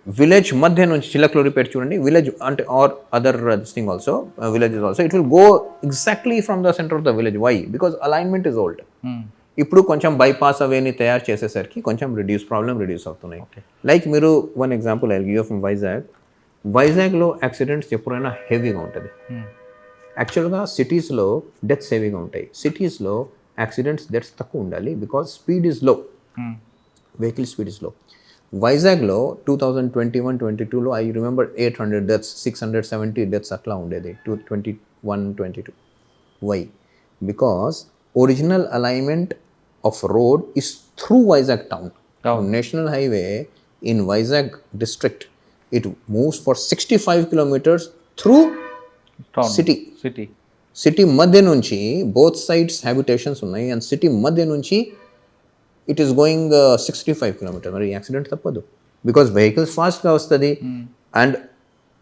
Village మధ్య నుంచి చిలకలూరిపేట చూడండి, విలేజ్ అంటే or other thing also, villages also, it will go exactly from the centre of the village. Why? Because alignment is old. ఇప్పుడు కొంచెం bypass అవేని తయారు చేసేసరికి కొంచెం reduce అవుతున్నాయి. లైక్ మీరు one example I give from వైజాగ్లో యాక్సిడెంట్స్ ఎప్పుడైనా హెవీగా ఉంటుంది. యాక్చువల్గా సిటీస్లో డెత్స్ హెవీగా ఉంటాయి, సిటీస్లో యాక్సిడెంట్స్ డెత్స్ తక్కువ ఉండాలి, because speed is low, vehicle speed is low. వైజాగ్లో 2021-22లో ఐ రిమెంబర్ 800 deaths, 670 deaths అట్లా ఉండేది 2021-22. Why? Because original alignment of road is through Vizag town. National highway in Vizag district it moves for 65 kilometers through city మధ్య నుంచి both sides habitations ఉన్నాయి, and city మధ్య నుంచి it is going 65 kilometers. మరి accident తప్పదు, because vehicles ఫాస్ట్గా వస్తుంది. And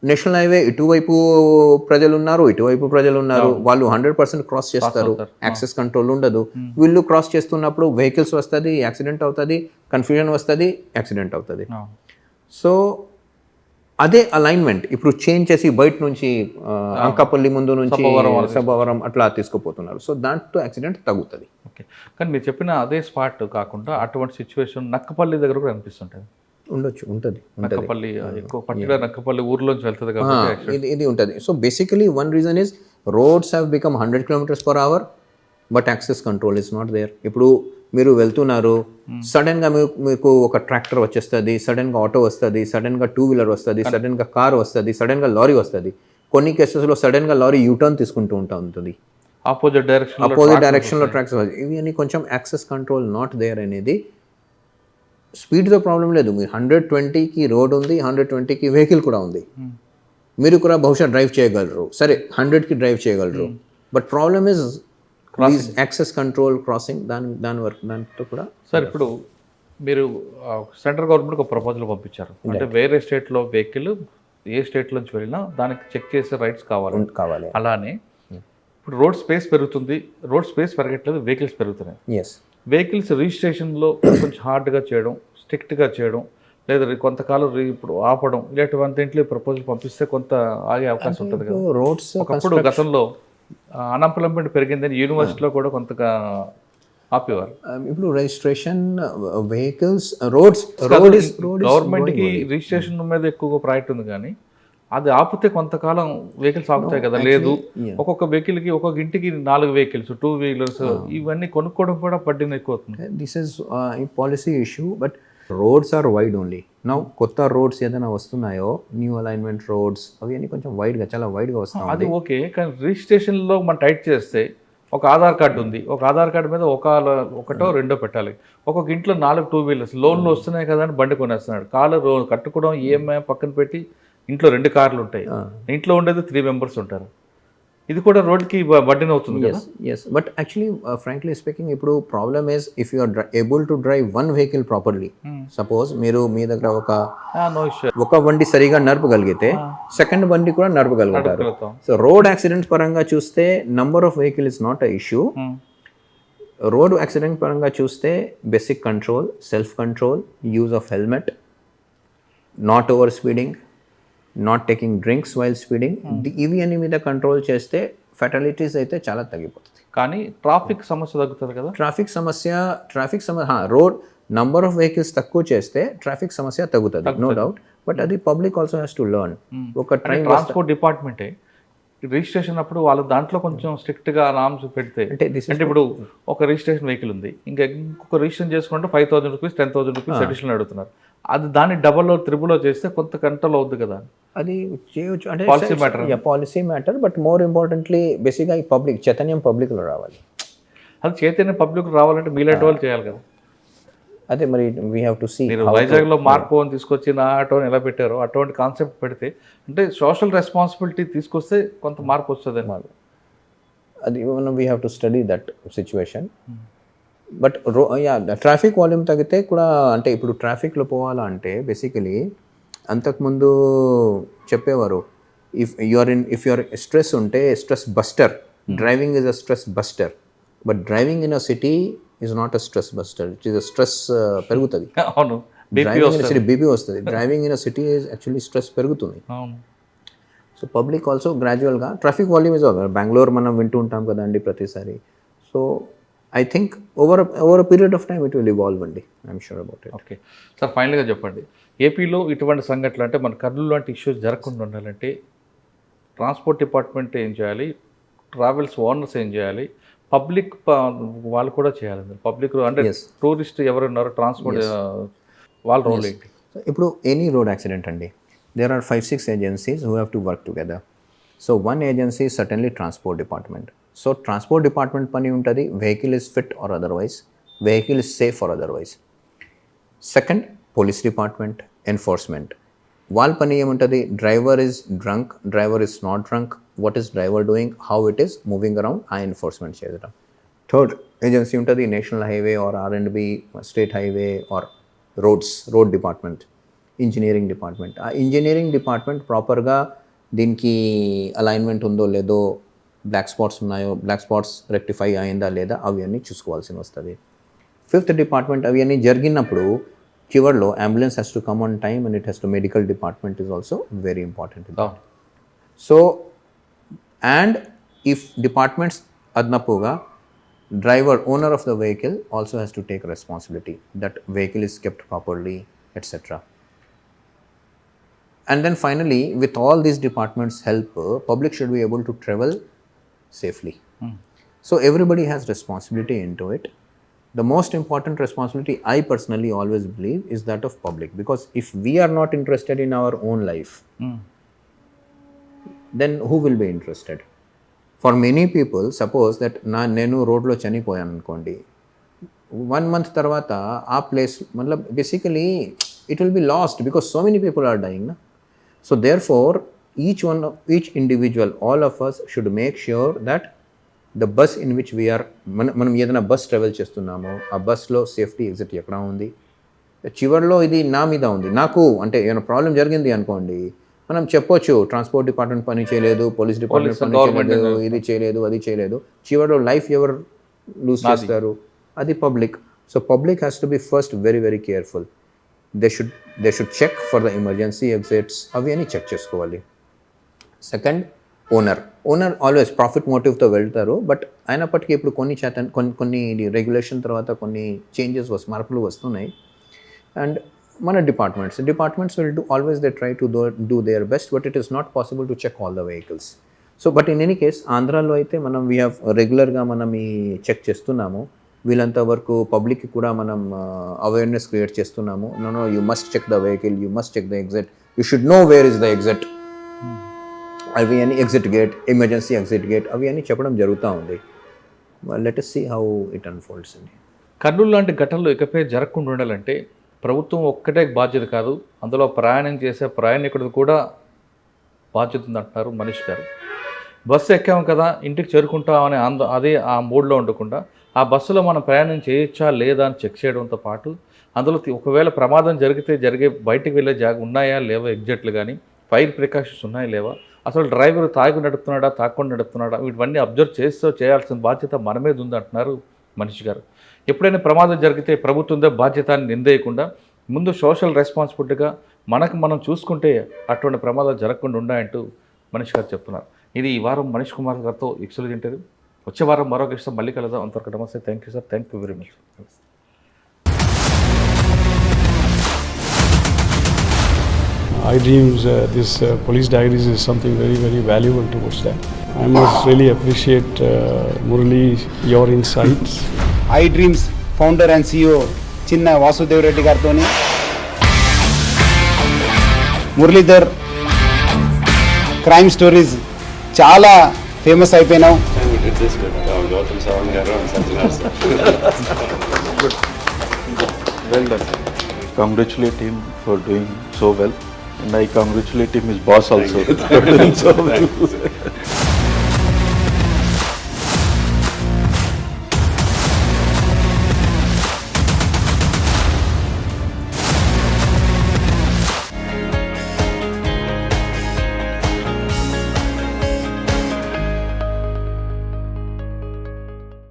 national highway ఇటువైపు ప్రజలు ఉన్నారు, వాళ్ళు 100% క్రాస్ చేస్తారు, యాక్సెస్ కంట్రోల్ ఉండదు. వీళ్ళు క్రాస్ చేస్తున్నప్పుడు వెహికల్స్ వస్తుంది, యాక్సిడెంట్ అవుతుంది, కన్ఫ్యూజన్ వస్తుంది, యాక్సిడెంట్ అవుతుంది. సో అదే అలైన్మెంట్ ఇప్పుడు చేంజ్ చేసి బయట నుంచి అంకాపల్లి ముందు నుంచి సభవరం అట్లా తీసుకుపోతున్నారు. సో దాంట్లో యాక్సిడెంట్ తగ్గుతుంది. ఓకే, కానీ మీరు చెప్పిన అదే స్పాట్ కాకుండా అటువంటి సిచ్యువేషన్ నక్కపల్లి దగ్గర కూడా అనిపిస్తుంటుంది. ఉంటుంది నక్కపల్లి ఎక్కువ పర్టికులర్ నక్కపల్లి ఊర్లోంచి వెళ్తుంది కాబట్టి ఇది ఉంటుంది. So basically one reason is roads have become 100 km/h, but access control is not there. ఇప్పుడు మీరు వెళ్తున్నారు, సడన్గా మీకు ఒక ట్రాక్టర్ వచ్చేస్తుంది, సడన్గా ఆటో వస్తుంది, సడన్గా 2-wheeler వస్తుంది, సడన్గా కార్ వస్తుంది, సడన్గా లారీ వస్తుంది. కొన్ని కేసెస్లో సడన్గా లారీ యూటర్న్ తీసుకుంటూ ఉంటుంది, ఆపోజిట్ డైరెక్షన్లో ట్రాక్స్. ఇవి అన్ని కొంచెం యాక్సెస్ కంట్రోల్ నాట్ దేర్ అనేది. స్పీడ్తో ప్రాబ్లం లేదు, మీరు 120కి రోడ్ ఉంది, 120కి వెహికల్ కూడా ఉంది, మీరు కూడా బహుశా డ్రైవ్ చేయగలరు, సరే 100కి డ్రైవ్ చేయగలరు. But problem is access control, crossing, దాంతో కూడా. సార్ ఇప్పుడు మీరు సెంట్రల్ గవర్నమెంట్కి ఒక ప్రపోజల్ పంపించారు, అంటే వేరే స్టేట్లో వెహికల్ ఏ స్టేట్ నుంచి వెళ్ళినా దానికి చెక్ చేసే రైట్స్ కావాలి. అలానే ఇప్పుడు రోడ్ స్పేస్ పెరుగుతుంది, రోడ్ స్పేస్ పెరగట్లేదు, వెహికల్స్ పెరుగుతున్నాయి. వెహికల్స్ రిజిస్ట్రేషన్లో కొంచెం హార్డ్గా చేయడం, స్ట్రిక్ట్గా చేయడం, లేదా కొంతకాలం ఇప్పుడు ఆపడం, ఇలాంటివంటింట్లో ప్రపోజల్ పంపిస్తే కొంత ఆగే అవకాశం ఉంటుంది కదా. రోడ్స్ ఒకప్పుడు గతంలో అన్ఎంప్లాయ్మెంట్ పెరిగిందని యూనివర్సిటీలో కూడా కొంతగా ఆపేవారు. ఇప్పుడు రిజిస్ట్రేషన్ వెహికల్స్ రోడ్స్ గవర్నమెంట్కి రిజిస్ట్రేషన్ మీద ఎక్కువగా ప్రాజెక్ట్ ఉంది, కానీ అది ఆపితే కొంతకాలం వెహికల్స్ ఆపుతాయి కదా. లేదు, ఒక్కొక్క వెహికల్కి ఒక్కొక్క ఇంటికి 4 వెహికల్స్, 2-wheelers ఇవన్నీ కొనుక్కోవడం కూడా పడ్డిన ఎక్కువ అవుతుంది. This is policy issue, but roads are wide only now. కొత్త రోడ్స్ ఏదైనా వస్తున్నాయో, న్యూ అలైన్మెంట్ రోడ్స్, అవి అన్ని కొంచెం వైడ్గా, చాలా వైడ్గా వస్తాయి. అది ఓకే, కానీ రిజిస్ట్రేషన్లో మనం టైట్ చేస్తే ఒక ఆధార్ కార్డు ఉంది, ఒక ఆధార్ కార్డు మీద ఒకటో రెండో పెట్టాలి. ఒక్కొక్క ఇంట్లో 4 2-wheelers, లోన్లు వస్తున్నాయి కదా అని బండి కొనేస్తున్నాడు. కారు కట్టుకోవడం ఈఎంఐ పక్కన పెట్టి ఇంట్లో 2 కార్లు ఉంటాయి, ఇంట్లో ఉండేది 3 members ఉంటారు. ఇది కూడా రోడ్కి బడ్డెన్ అవుతుంది కదా. Yes, but actually frankly speaking, ఇప్పుడు problem is if you are able to drive one vehicle properly. Suppose మీరు మీ దగ్గర ఒక బండి సరిగా నడపగలిగితే సెకండ్ బండి కూడా నడపగలుగుతారు. సో రోడ్ యాక్సిడెంట్స్ పరంగా చూస్తే number of vehicle is not a issue. Road accident పరంగా చూస్తే basic control, self control, use of helmet, not over speeding, not taking drinks while speeding, ఇవి అన్ని మీద కంట్రోల్ చేస్తే ఫెటాలిటీస్ అయితే చాలా తగ్గిపోతుంది. కానీ ట్రాఫిక్ సమస్య తగ్గుతుంది కదా. ట్రాఫిక్ సమస్య రోడ్ నంబర్ ఆఫ్ వెహికల్స్ తక్కువ చేస్తే ట్రాఫిక్ సమస్య తగ్గుతుంది, నో డౌట్. బట్ అది public also has to learn. ఒక ట్రాన్స్పోర్ట్ డిపార్ట్మెంటే రిజిస్ట్రేషన్ అప్పుడు వాళ్ళు దాంట్లో కొంచెం స్ట్రిక్ట్గా నామ్స్ పెడితే, అంటే ఇప్పుడు ఒక రిజిస్ట్రేషన్ వెహికల్ ఉంది, ఇంకొక రిజిస్ట్రేషన్ చేసుకుంటే 5,000 రూపీస్ 10,000 రూపీస్ అడిషనల్ అడుగుతున్నారు. అది దాన్ని డబల్లో త్రిబుల్లో చేస్తే కొంత కంట్రోల్ అవుద్ది కదా. అది చేయొచ్చు, అంటే policy matter. But more importantly బేసిక్గా ఈ పబ్లిక్ చైతన్యం పబ్లిక్లో రావాలి. అది చైతన్యం పబ్లిక్ రావాలంటే మీలాంటి వాళ్ళు చేయాలి కదా. అదే మరి వీ హ్యావ్ టు సీ. మీరు వైజాగ్లో మార్పు అని తీసుకొచ్చి నా ఆటోని ఎలా పెట్టారో అటువంటి కాన్సెప్ట్ పెడితే, అంటే సోషల్ రెస్పాన్సిబిలిటీ తీసుకొస్తే కొంత మార్పు వస్తుంది అన్నమాట. అది we have to study that situation. But traffic volume తగ్గితే కూడా, అంటే ఇప్పుడు ట్రాఫిక్లో పోవాలంటే బేసికలీ అంతకుముందు చెప్పేవారు, ఇఫ్ యువర్ స్ట్రెస్ ఉంటే stress buster, driving is a stress buster. But driving in a city is not a stress buster, it is a stress పెరుగుతుంది. అవును, బీపీ వస్తుంది. Driving in a city is actually stress పెరుగుతుంది. So public also గ్రాడ్యువల్గా traffic volume is Bengaluru మనం వింటూ ఉంటాం కదండి ప్రతిసారి. So I think over a period of time it will evolve అండి, I'm sure about it. Okay sir, ఫైనల్గా చెప్పండి, ఏపీలో ఇటువంటి సంఘటనలు, అంటే మన కర్నూలు లాంటి ఇష్యూస్ జరగకుండా ఉండాలంటే ట్రాన్స్పోర్ట్ డిపార్ట్మెంట్ ఏం చేయాలి, ట్రావెల్స్ ఓనర్స్ ఏం చేయాలి, పబ్లిక్ వాళ్ళు కూడా చేయాలి. పబ్లిక్ అంటే టూరిస్ట్ ఎవరున్నారో ట్రాన్స్పోర్ట్ వాళ్ళ రోల్ ఏంటి? ఇప్పుడు ఎనీ రోడ్ యాక్సిడెంట్ అండి, there are 5-6 agencies who have to work together. So one agency is certainly transport department. So transport department pani untadi, vehicle is fit or otherwise, vehicle is safe or otherwise. Second, police department, enforcement. Wal pani em untadi, driver is drunk, driver is not drunk, what is driver doing, how it is moving around, aa enforcement cheyadam. Third agency untadi, national highway or R&B, state highway or road department. Engineering department, ఆ engineering department ప్రాపర్గా దీనికి alignment ఉందో లేదో, black spots ఉన్నాయో, black spots rectify అయిందా లేదా, అవి అన్నీ చూసుకోవాల్సి వస్తుంది. ఫిఫ్త్ డిపార్ట్మెంట్, అవి అన్నీ జరిగినప్పుడు చివర్లో ambulance has to come on time and it has to medical department is also very important. So and if departments అదనపుగా driver, owner of the vehicle also has to take responsibility that vehicle is kept properly, etcetera. And then finally, with all these departments' help, public should be able to travel safely. So everybody has responsibility into it. The most important responsibility I personally always believe is that of public, because if we are not interested in our own life, then who will be interested? For many people, suppose that నేను రోడ్లో చనిపోయాను అనుకోండి, 1 month తర్వాత ఆ place మళ్ళీ basically it will be lost because so many people are dying. So therefore each individual, all of us should make sure that the bus in which we're, మనం ఏదైనా bus travel చేస్తున్నామో ఆ బస్లో safety exit ఎక్కడ ఉంది, చివరిలో ఇది నా మీద ఉంది, నాకు అంటే ఏమైనా ప్రాబ్లం జరిగింది అనుకోండి, మనం చెప్పొచ్చు ట్రాన్స్పోర్ట్ డిపార్ట్మెంట్ పని చేయలేదు, పోలీస్ డిపార్ట్మెంట్ పని చేయలేదు, ఇది చేయలేదు, అది చేయలేదు, చివరిలో లైఫ్ ఎవరు లూజ్ చేస్తారు, అది public. So public has to be first very very careful. They should check for the emergency exits, అవి అని చెక్ చేసుకోవాలి. సెకండ్, ఓనర్ ఆల్వేస్ ప్రాఫిట్ మోటివ్తో వెళ్తారు, బట్ అయినప్పటికీ ఇప్పుడు కొన్ని రెగ్యులేషన్ తర్వాత కొన్ని చేంజెస్ మార్పులు వస్తున్నాయి. అండ్ మన డిపార్ట్మెంట్స్ will do always they try to do their best, but it is not possible to check all the vehicles. So but in any case ఆంధ్రాలో అయితే మనం వీ హ్యావ్ రెగ్యులర్గా మనం ఈ చెక్ చేస్తున్నాము. వీళ్ళంత వరకు పబ్లిక్కి కూడా మనం అవేర్నెస్ క్రియేట్ చేస్తున్నాము. No you must check the vehicle, you must check the exit, you should know where is the exit, అవి అని exit gate, emergency exit gate, అవి అని చెప్పడం జరుగుతూ ఉంది. Let us see how it unfolds. Kurnool లాంటి ఘటనలు ఇకపై జరగకుండా ఉండాలంటే ప్రభుత్వం ఒక్కటే బాధ్యత కాదు, అందులో ప్రయాణం చేసే ప్రయాణికుడికి కూడా బాధ్యత ఉందంటున్నారు మనీష్ గారు. బస్సు ఎక్కాము కదా ఇంటికి చేరుకుంటామని అదే ఆ మూడ్లో ఉండకుండా ఆ బస్సులో మనం ప్రయాణం చేయొచ్చా లేదా అని చెక్ చేయడంతో పాటు అందులో ఒకవేళ ప్రమాదం జరిగే బయటికి వెళ్ళే ఉన్నాయా లేవా, ఎగ్జిట్లు కానీ ఫైర్ ప్రికాషన్స్ ఉన్నాయా లేవా, అసలు డ్రైవర్ తాగి నడుపుతున్నాడా తాకుండా నడుపుతున్నాడా, వీటివన్నీ అబ్జర్వ్ చేయాల్సిన బాధ్యత మన మీద ఉందంటున్నారు మనీష్ గారు. ఎప్పుడైనా ప్రమాదం జరిగితే ప్రభుత్వంతో బాధ్యత అని నిందేయకుండా ముందు సోషల్ రెస్పాన్సిబిలిటీగా మనం చూసుకుంటే అటువంటి ప్రమాదాలు జరగకుండా ఉన్నాయంటూ మనీష్ గారు చెప్తున్నారు. ఇది ఈ వారం మనీష్ కుమార్ గారితో ఎక్స్క్లూజివ్ ఇంటర్వ్యూ. వచ్చే వారం మరొక ఇష్టం మళ్ళీ కలుద్దాం. అంతవరకు నమస్తే. Thank you sir. Thank you very much. iDreams, this police diaries is something very, very valuable towards that. I must really appreciate Murali, your insights. iDreams founder and CEO చిన్న వాసుదేవ్ రెడ్డి గారితో మురళీధర్ క్రైమ్ స్టోరీస్ చాలా famous అయిపోయినావు. Well done. Congratulate him for doing so well, and I congratulate him, his boss also, for doing so well.